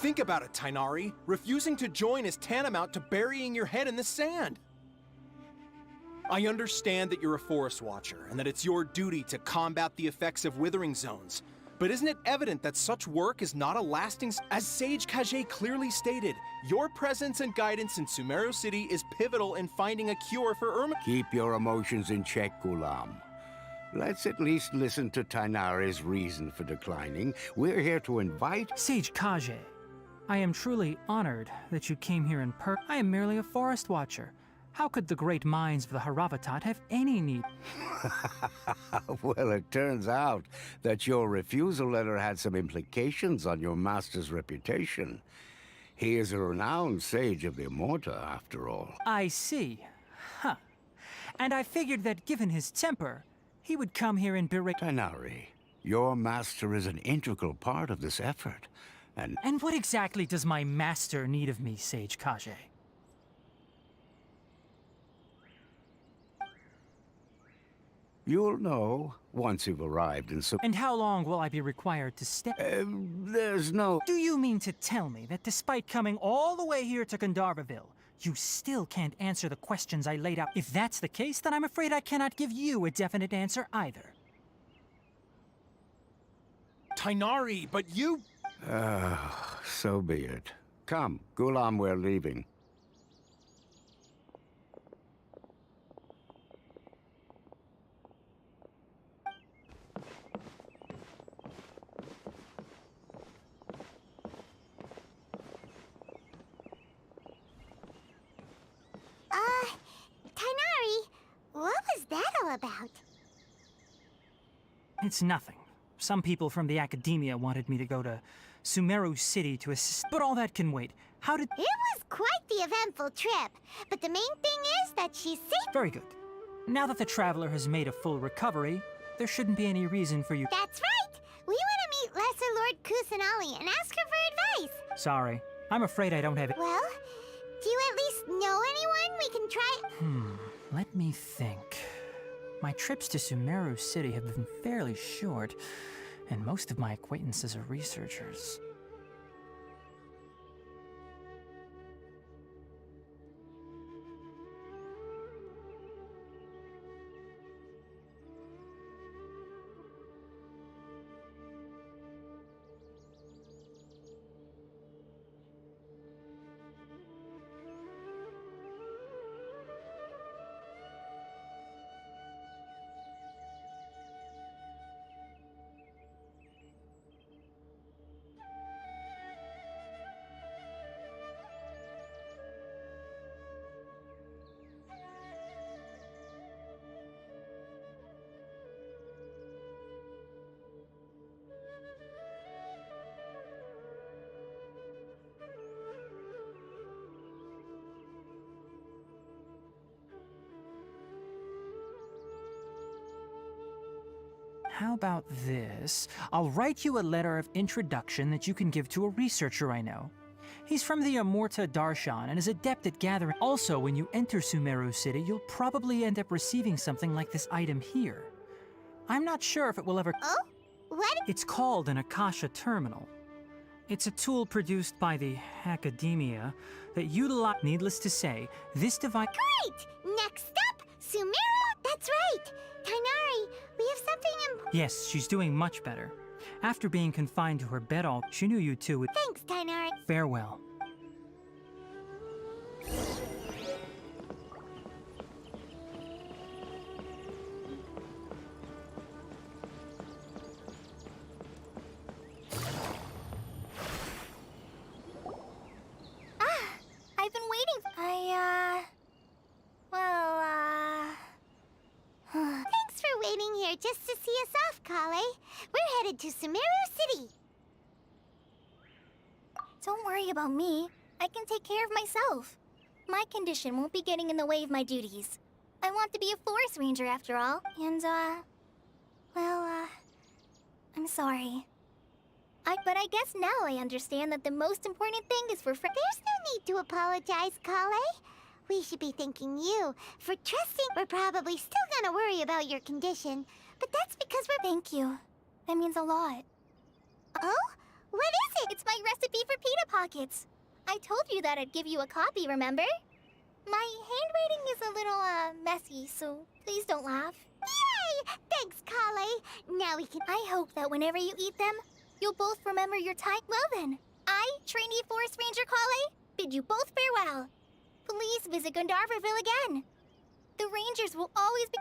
Think about it, Tainari. Refusing to join is tantamount to burying your head in the sand. I understand that you're a forest watcher, and that it's your duty to combat the effects of withering zones. But isn't it evident that such work is not a lasting... As Sage Kage clearly stated, your presence and guidance in Sumeru City is pivotal in finding a cure for Irma... Keep your emotions in check, Gulam. Let's at least listen to Tainari's reason for declining. We're here to invite... Sage Kage, I am truly honored that you came here in I am merely a forest watcher. How could the great minds of the Haravatat have any need? Well, it turns out that your refusal letter had some implications on your master's reputation. He is a renowned sage of the Immorta, after all. I see. Huh. And I figured that given his temper, he would come here and berate... Tainari, your master is an integral part of this effort, and... And what exactly does my master need of me, Sage Kage? You'll know once you've arrived in And how long will I be required to stay? There's no... Do you mean to tell me that despite coming all the way here to Gandharvaville, you still can't answer the questions I laid out? If that's the case, then I'm afraid I cannot give you a definite answer either. Tainari, but you... So be it. Come, Gulam, we're leaving. Tainari, what was that all about? It's nothing. Some people from the academia wanted me to go to Sumeru City to assist, but all that can wait. How did... It was quite the eventful trip, but the main thing is that she's safe. Very good. Now that the traveler has made a full recovery, there shouldn't be any reason for you... That's right! We want to meet Lesser Lord Kusanali and ask her for advice. Sorry. I'm afraid I don't have it. Well, do you at least know anyone we can try? Let me think. My trips to Sumeru City have been fairly short, and most of my acquaintances are researchers. How about this? I'll write you a letter of introduction that you can give to a researcher I know. He's from the Immorta Darshan and is adept at gathering. Also, when you enter Sumeru City, you'll probably end up receiving something like this item here. I'm not sure if it will ever... Oh? What? It's called an Akasha Terminal. It's a tool produced by the academia that utilize... Needless to say, this device... Great! Next up, Sumeru? That's right! Tainari, we have something important. Yes, she's doing much better. After being confined to her bed all... She knew you two would... Thanks, Tainari. Farewell. I've been waiting. Thanks for waiting here just to see us off, Kale. We're headed to Sumeru City. Don't worry about me. I can take care of myself. My condition won't be getting in the way of my duties. I want to be a forest ranger after all. And, I'm sorry. But I guess now I understand that the most important thing is for There's no need to apologize, Kale. We should be thanking you for trusting. We're probably still gonna worry about your condition, but that's because we're... Thank you. That means a lot. Oh? What is it? It's my recipe for pita pockets. I told you that I'd give you a copy, remember? My handwriting is a little, messy, so please don't laugh. Yay! Thanks, Kale. Now we can... I hope that whenever you eat them, you'll both remember your time. Well then, I, trainee Forest Ranger Kale, bid you both farewell. Please visit Gandharvaville again. The Rangers will always be...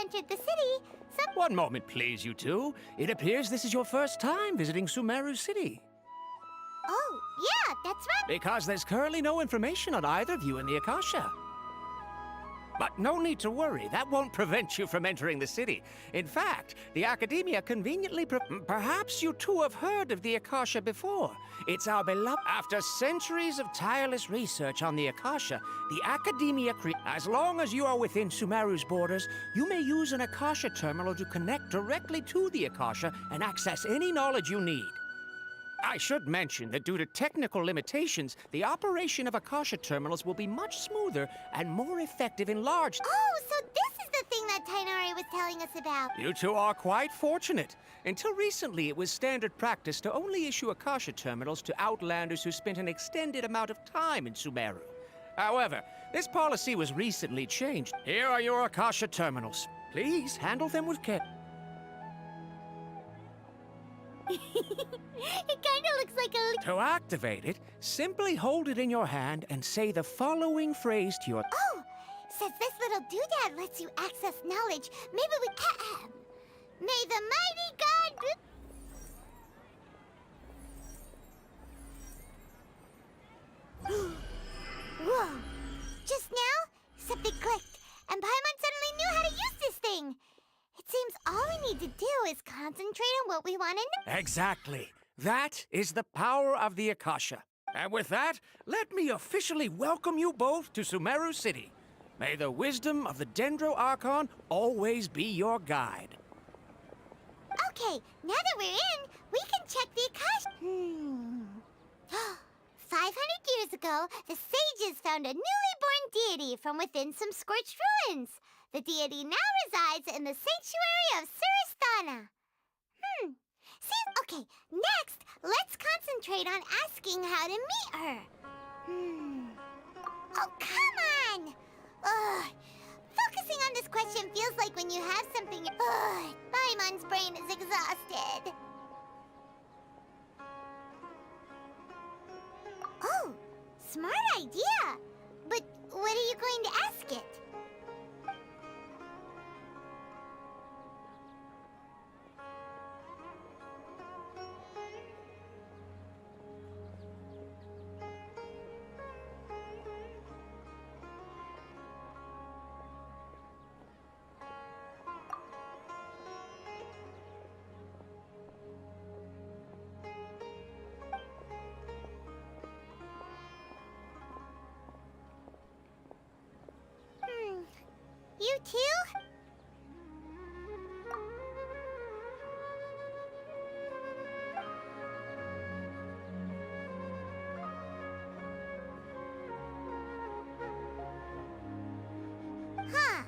entered the city, some... One moment, please, you two. It appears this is your first time visiting Sumeru City. Oh, yeah, that's right. Because there's currently no information on either of you in the Akasha. But no need to worry, that won't prevent you from entering the city. In fact, the Academia conveniently perhaps you two have heard of the Akasha before. It's our beloved... After centuries of tireless research on the Akasha, the Academia as long as you are within Sumeru's borders, you may use an Akasha terminal to connect directly to the Akasha and access any knowledge you need. I should mention that due to technical limitations, the operation of Akasha terminals will be much smoother and more effective in large... Oh, so this is the thing that Tainari was telling us about. You two are quite fortunate. Until recently, it was standard practice to only issue Akasha terminals to outlanders who spent an extended amount of time in Sumeru. However, this policy was recently changed. Here are your Akasha terminals. Please handle them with care. It kinda looks like a... To activate it, simply hold it in your hand and say the following phrase to your... Oh! Since this little doodad lets you access knowledge, maybe we can... May the mighty God... Whoa! Just now, something clicked, and Paimon suddenly knew how to use this thing! It seems all we need to do is concentrate on what we want to know. Exactly. That is the power of the Akasha. And with that, let me officially welcome you both to Sumeru City. May the wisdom of the Dendro Archon always be your guide. Okay, now that we're in, we can check the Akasha. 500 years ago, the sages found a newly born deity from within some scorched ruins. The deity now resides in the sanctuary of Surasthana. See, okay, next, let's concentrate on asking how to meet her. Oh, come on! Ugh. Focusing on this question feels like when you have something... Ugh, Paimon's brain is exhausted. Oh, smart idea. But what are you going to ask it? You too? Huh.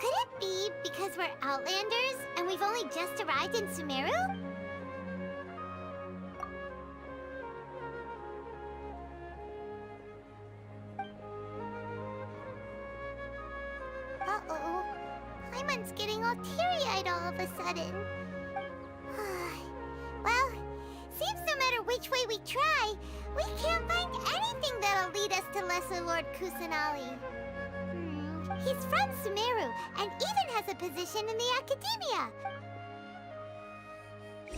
Could it be because we're Outlanders and we've only just arrived in Sumeru? Uh-oh. Paimon's getting all teary-eyed all of a sudden. Well, seems no matter which way we try, we can't find anything that'll lead us to Lesser Lord Kusanali. He's from Sumeru and even has a position in the Academia.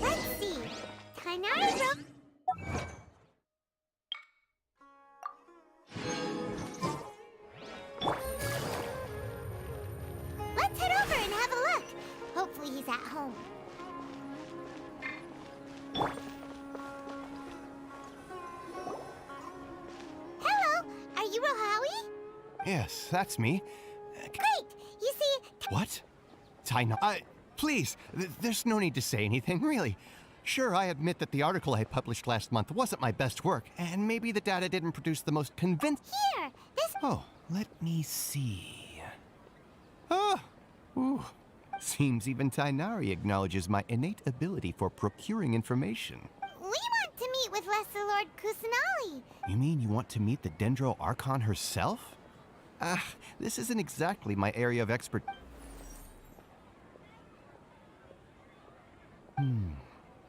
Let's see. Tainari wrote... Let's head over and have a look. Hopefully he's at home. Hello, are you Rohawi? Yes, that's me. Great! You see... What? Please, there's no need to say anything, really. Sure, I admit that the article I published last month wasn't my best work, and maybe the data didn't produce the most convincing... Here, this... Oh, let me see. Ah! Ooh. Seems even Tainari acknowledges my innate ability for procuring information. We want to meet with Lesser Lord Kusanali. You mean you want to meet the Dendro Archon herself? This isn't exactly my area of expertise.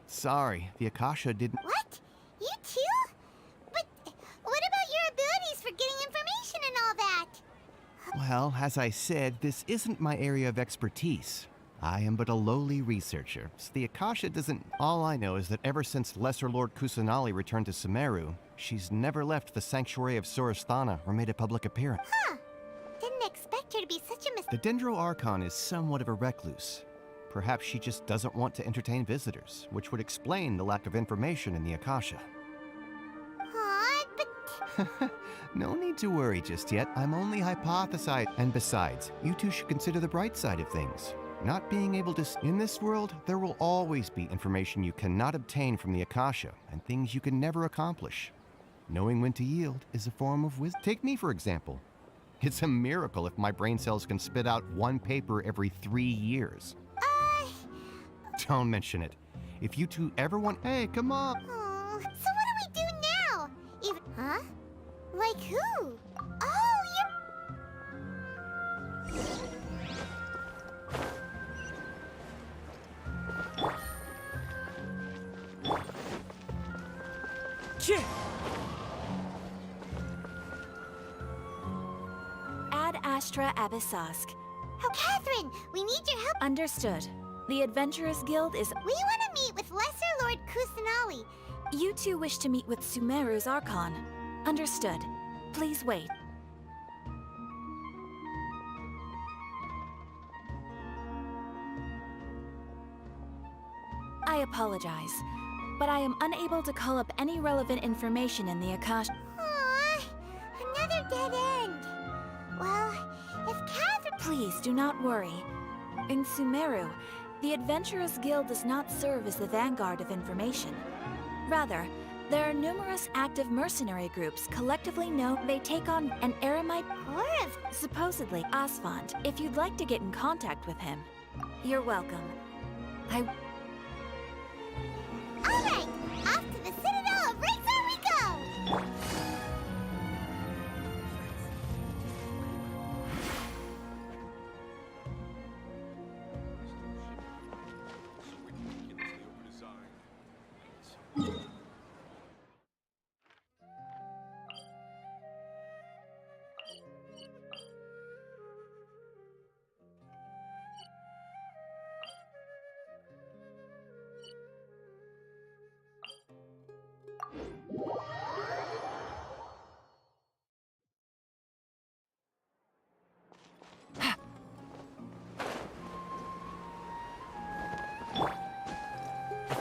Sorry, the Akasha didn't... What? You too? But what about your abilities for getting information and all that? Well, as I said, this isn't my area of expertise. I am but a lowly researcher, so the Akasha doesn't... All I know is that ever since Lesser Lord Kusanali returned to Sumeru, she's never left the Sanctuary of Surasthana or made a public appearance. Huh. Didn't expect her to be such a The Dendro Archon is somewhat of a recluse. Perhaps she just doesn't want to entertain visitors, which would explain the lack of information in the Akasha. but... No need to worry just yet. I'm only hypothesizing. And besides, you two should consider the bright side of things. Not being able to... In this world, there will always be information you cannot obtain from the Akasha, and things you can never accomplish. Knowing when to yield is a form of wisdom. Take me, for example. It's a miracle if my brain cells can spit out one paper every 3 years. Don't mention it. If you two ever want... Hey, come on! Oh, so what do we do now? Huh? Like who? Oh, Ad Astra Abyssask. Oh, Catherine, we need your help. Understood. The Adventurers Guild is... We want to meet with Lesser Lord Kusanali. You two wish to meet with Sumeru's Archon. Understood. Please wait. I apologize, but I am unable to call up any relevant information in the Akasha. Aww, another dead end. Well, Please do not worry. In Sumeru, the Adventurers Guild does not serve as the vanguard of information. Rather, there are numerous active mercenary groups collectively known. They take on an Eremite supposedly Asfand. If you'd like to get in contact with him, you're welcome. Alright, off to the Citadel of Razor we go!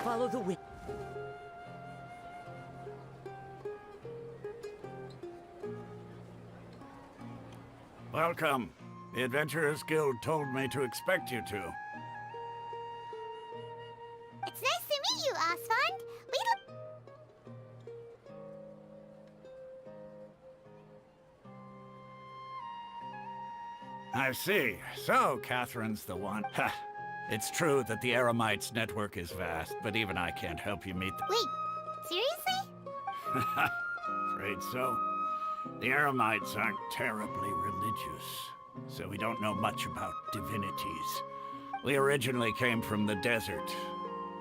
Follow the wind. Welcome. The Adventurers Guild told me to expect you to. It's nice to meet you, Asfand. I see. So, Catherine's the one. Ha! It's true that the Eremites' network is vast, but even I can't help you meet the— Wait, seriously? Afraid so. The Eremites aren't terribly religious, so we don't know much about divinities. We originally came from the desert.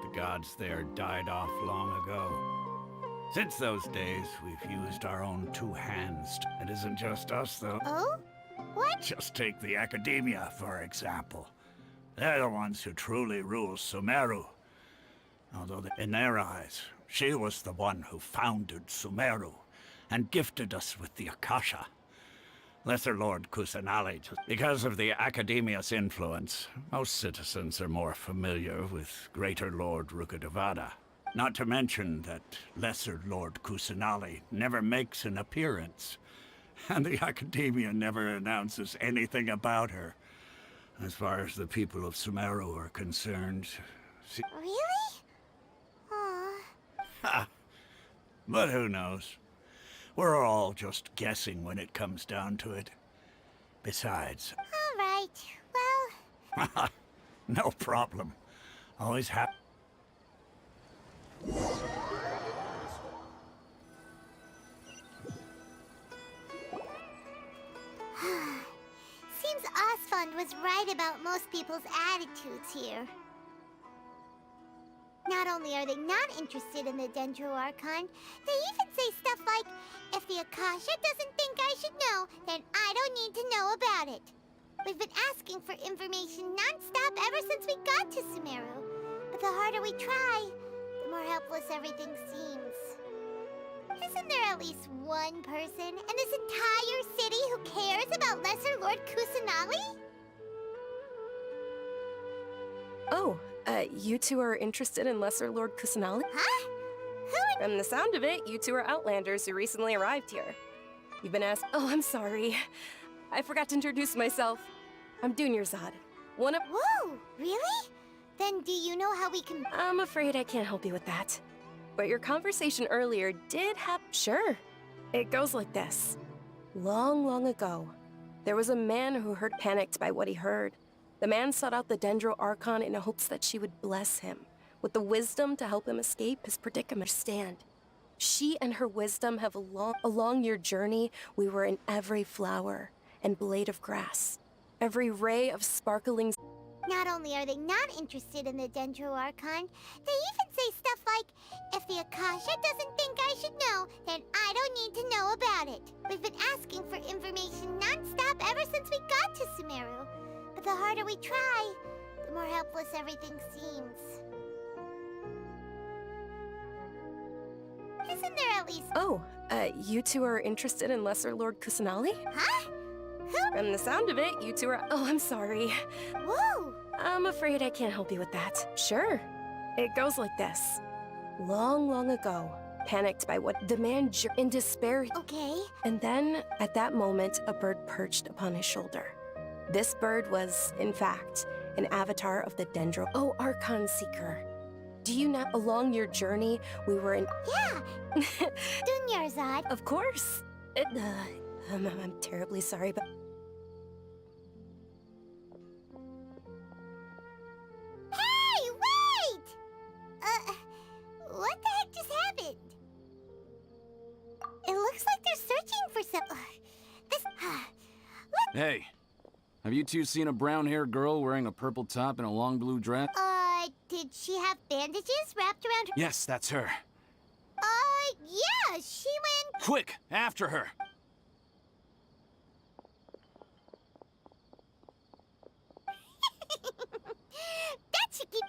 The gods there died off long ago. Since those days, we've used our own two hands. It isn't just us, though. Oh? What? Just take the Academia, for example. They're the ones who truly rule Sumeru. Although in their eyes, she was the one who founded Sumeru and gifted us with the Akasha. Lesser Lord Kusanali. Because of the Academia's influence, most citizens are more familiar with Greater Lord Rukkhadevada. Not to mention that Lesser Lord Kusanali never makes an appearance, and the Academia never announces anything about her. As far as the people of Sumeru are concerned... Really? Aww. Ha! But who knows? We're all just guessing when it comes down to it. Besides... Alright, well... No problem. Always happy. Seems Asfand was right about most people's attitudes here. Not only are they not interested in the Dendro Archon, they even say stuff like, if the Akasha doesn't think I should know, then I don't need to know about it. We've been asking for information non-stop ever since we got to Sumeru. But the harder we try, the more helpless everything seems. Isn't there at least one person in this entire city who cares about Lesser Lord Kusanali? Oh, you two are interested in Lesser Lord Kusanali? Huh? From the sound of it, you two are Outlanders who recently arrived here. You've been asked— Oh, I'm sorry. I forgot to introduce myself. I'm Dunyarzad, one of— Whoa, really? Then do you know how we can— I'm afraid I can't help you with that. But your conversation earlier did have— Sure. It goes like this. Long, long ago, there was a man who panicked by what he heard. The man sought out the Dendro Archon in hopes that she would bless him with the wisdom to help him escape his predicament. She and her wisdom have along your journey, we were in every flower and blade of grass, every ray of sparkling. Not only are they not interested in the Dendro Archon, they even say stuff like, if the Akasha doesn't think I should know, then I don't need to know about it. We've been asking for information non-stop ever since we got to Sumeru. But the harder we try, the more helpless everything seems. Isn't there at least— Oh, you two are interested in Lesser Lord Kusanali? Huh? From the sound of it, you two are— Oh, I'm sorry. Whoa! I'm afraid I can't help you with that. Sure. It goes like this. Long, long ago, panicked by what the man in despair— Okay. And then, at that moment, a bird perched upon his shoulder. This bird was, in fact, an avatar of the Dendro. Oh, Archon Seeker. Do you know, along your journey, we were in... Yeah! Dunyarzad. Of course. I'm terribly sorry, but... Hey, wait! What the heck just happened? It looks like they're searching for some... This... Hey, have you two seen a brown-haired girl wearing a purple top and a long blue dress? Did she have bandages wrapped around her? Yes, that's her. Yeah, she went... Quick, after her! That should keep...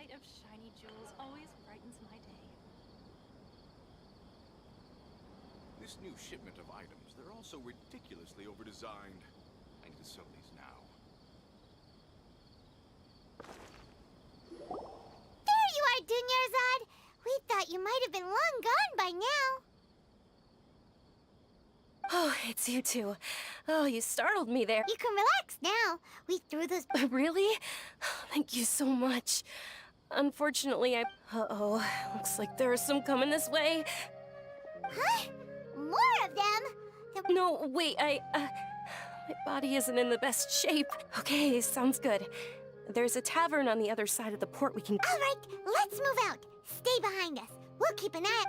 sight of shiny jewels always brightens my day. This new shipment of items, they're all so ridiculously overdesigned. I need to sell these now. There you are, Dunyarzad! We thought you might have been long gone by now. Oh, it's you two. Oh, you startled me there. You can relax now. We threw those... Really? Thank you so much. Unfortunately, Uh-oh. Looks like there are some coming this way. Huh? More of them? No, wait, my body isn't in the best shape. Okay, sounds good. There's a tavern on the other side of the port we can... All right, let's move out. Stay behind us. We'll keep an eye...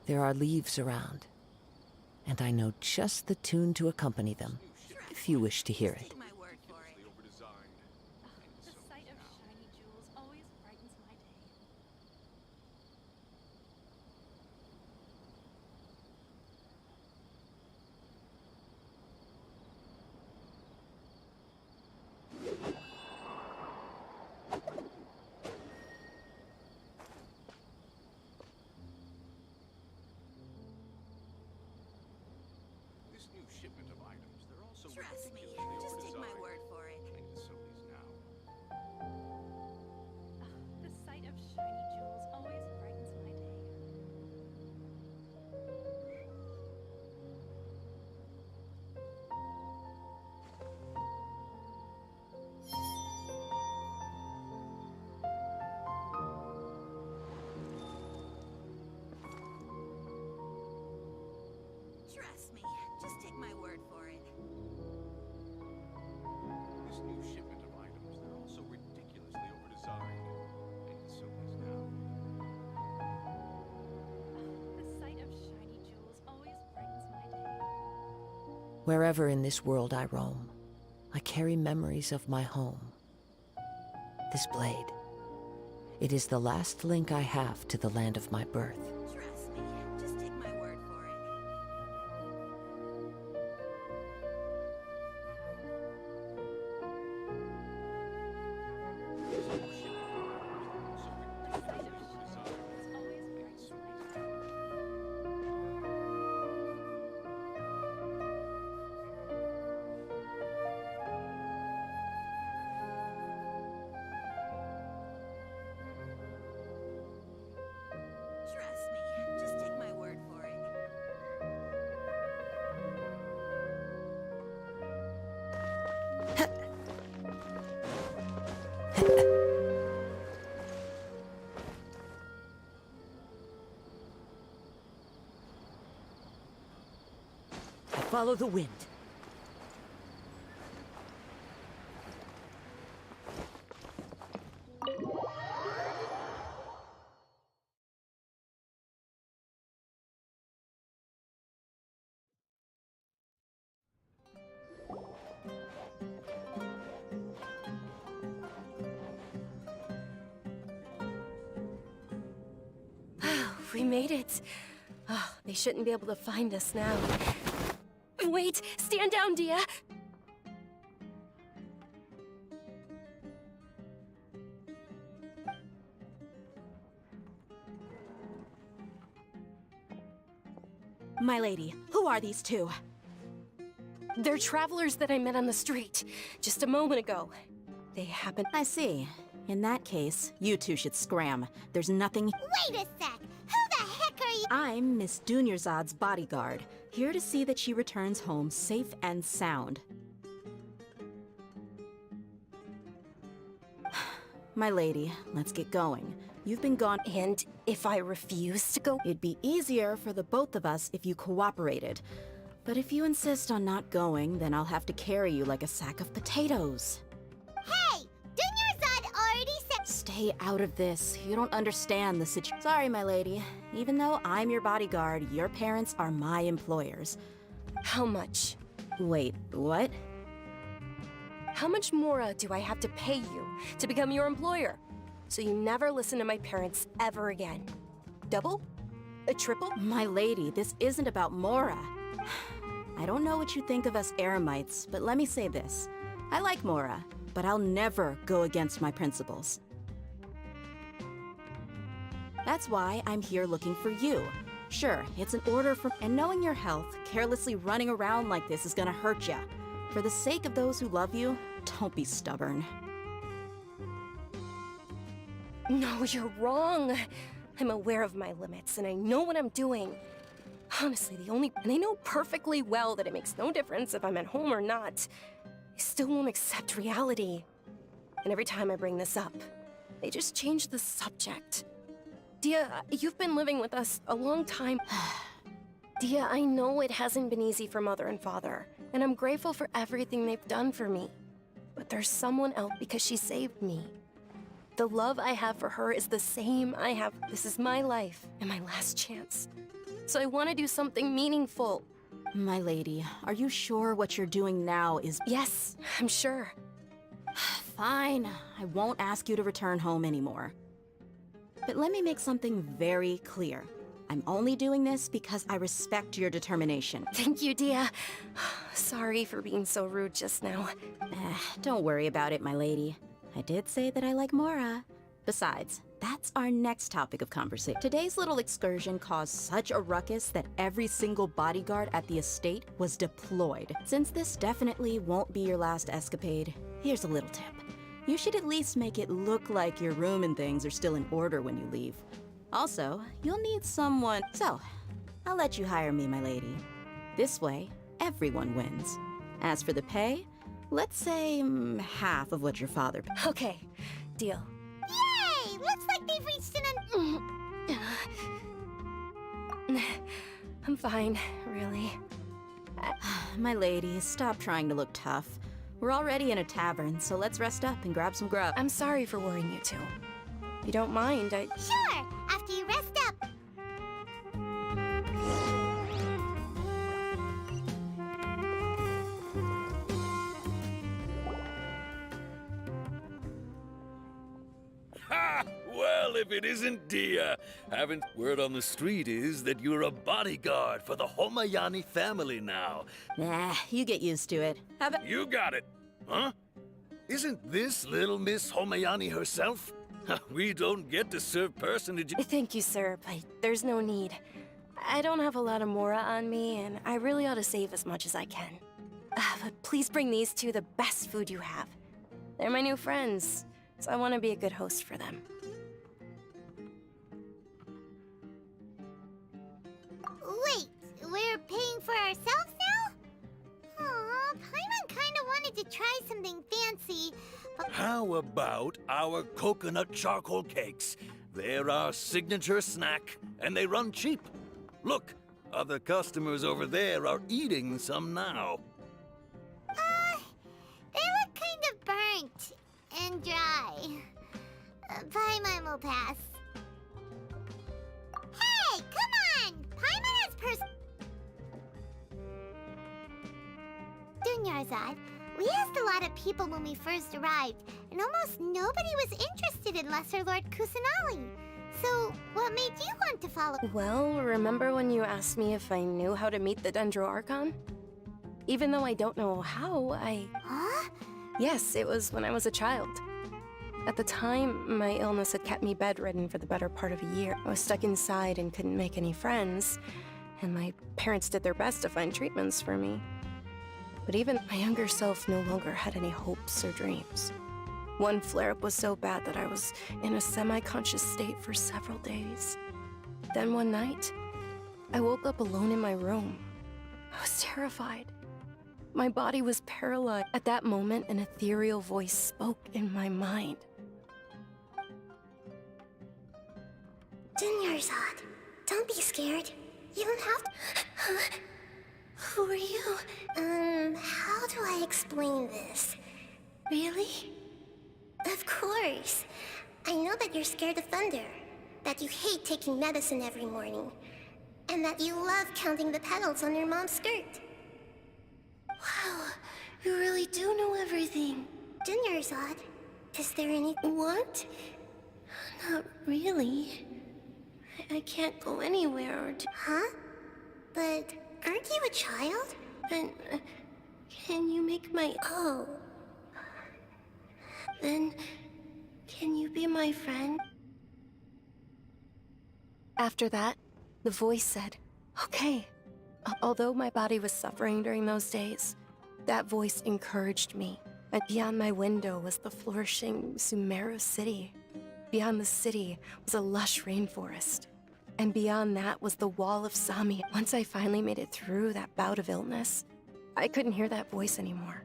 There are leaves around, and I know just the tune to accompany them, if you wish to hear it. The sight of shiny jewels always brightens my day. This new shipment of items, they're all so Trust me, ridiculously just take my overdesigned. word for it. I need to sell these now. The sight of shiny jewels always brightens my day. Trust me, just take my word for it. Wherever in this world I roam, I carry memories of my home. This blade, it is the last link I have to the land of my birth. Trust me, just take my word for it. Trust me, just take my word for it. I follow the wind. We made it. Oh, they shouldn't be able to find us now. Wait! Stand down, Dia! My lady, who are these two? They're travelers that I met on the street just a moment ago. They happen. I see. In that case, you two should scram. There's nothing. Wait a sec! Who the heck are you? I'm Miss Dunyarzad's bodyguard, here to see that she returns home safe and sound. My lady, let's get going. You've been gone. And if I refuse to go? It'd be easier for the both of us if you cooperated. But if you insist on not going, then I'll have to carry you like a sack of potatoes. Hey! Dunyarzad already said— Stay out of this. You don't understand the situation. Sorry, my lady. Even though I'm your bodyguard, your parents are my employers. How much? Wait, what? How much more do I have to pay you to become your employer? So you never listen to my parents ever again. Double? A triple? My lady, this isn't about Mora. I don't know what you think of us Eremites, but let me say this. I like Mora, but I'll never go against my principles. That's why I'm here looking for you. Sure, it's an order from— And knowing your health, carelessly running around like this is gonna hurt ya. For the sake of those who love you, don't be stubborn. No, you're wrong. I'm aware of my limits, and I know what I'm doing. Honestly, and I know perfectly well that it makes no difference if I'm at home or not. I still won't accept reality. And every time I bring this up, they just change the subject. Dia, you've been living with us a long time. Dia, I know it hasn't been easy for Mother and Father, and I'm grateful for everything they've done for me. But there's someone else because she saved me. The love I have for her is the same I have. This is my life and my last chance. So I want to do something meaningful. My lady, are you sure what you're doing now is— Yes, I'm sure. Fine, I won't ask you to return home anymore. But let me make something very clear. I'm only doing this because I respect your determination. Thank you, Dia. Sorry for being so rude just now. Don't worry about it, my lady. I did say that I like Mora. Besides, that's our next topic of conversation. Today's little excursion caused such a ruckus that every single bodyguard at the estate was deployed. Since this definitely won't be your last escapade, here's a little tip. You should at least make it look like your room and things are still in order when you leave. Also, you'll need someone— So, I'll let you hire me, my lady. This way, everyone wins. As for the pay, let's say half of what your father— Okay, deal. Yay! Looks like they've reached I'm fine, really. My lady, stop trying to look tough. We're already in a tavern, so let's rest up and grab some grub. I'm sorry for worrying you two. If you don't mind, Sure! After you rest up. if it isn't Dia. Haven't word on the street is that you're a bodyguard for the Homayani family now. Nah, you get used to it. You got it, huh? Isn't this little Miss Homayani herself? We don't get to serve personages. Thank you, sir, but there's no need. I don't have a lot of Mora on me, and I really ought to save as much as I can. But please bring these two the best food you have. They're my new friends, so I want to be a good host for them. Wait, we're paying for ourselves now? Aw, Paimon kinda wanted to try something fancy, but... How about our coconut charcoal cakes? They're our signature snack, and they run cheap. Look, other customers over there are eating some now. They look kind of burnt and dry. Paimon will pass. Hey, come on! Paimon has Dunyarzad, we asked a lot of people when we first arrived, and almost nobody was interested in Lesser Lord Kusanali. So, what made you want to follow? Well, remember when you asked me if I knew how to meet the Dendro Archon? Even though I don't know how, Huh? Yes, it was when I was a child. At the time, my illness had kept me bedridden for the better part of a year. I was stuck inside and couldn't make any friends, and my parents did their best to find treatments for me. But even my younger self no longer had any hopes or dreams. One flare-up was so bad that I was in a semi-conscious state for several days. Then one night, I woke up alone in my room. I was terrified. My body was paralyzed. At that moment, an ethereal voice spoke in my mind. Dunyarzad, don't be scared. You don't have to... Who are you? How do I explain this? Really? Of course. I know that you're scared of thunder, that you hate taking medicine every morning, and that you love counting the petals on your mom's skirt. Wow, you really do know everything. Dunyarzad, is there any... What? Not really. I can't go anywhere or do... Huh? But aren't you a child? And can you make my... Oh. Then, can you be my friend? After that, the voice said, okay. Although my body was suffering during those days, that voice encouraged me. And beyond my window was the flourishing Sumeru city. Beyond the city was a lush rainforest. And beyond that was the wall of Sami. Once I finally made it through that bout of illness, I couldn't hear that voice anymore.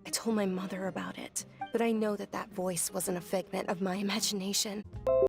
I told my mother about it, but I know that that voice wasn't a figment of my imagination.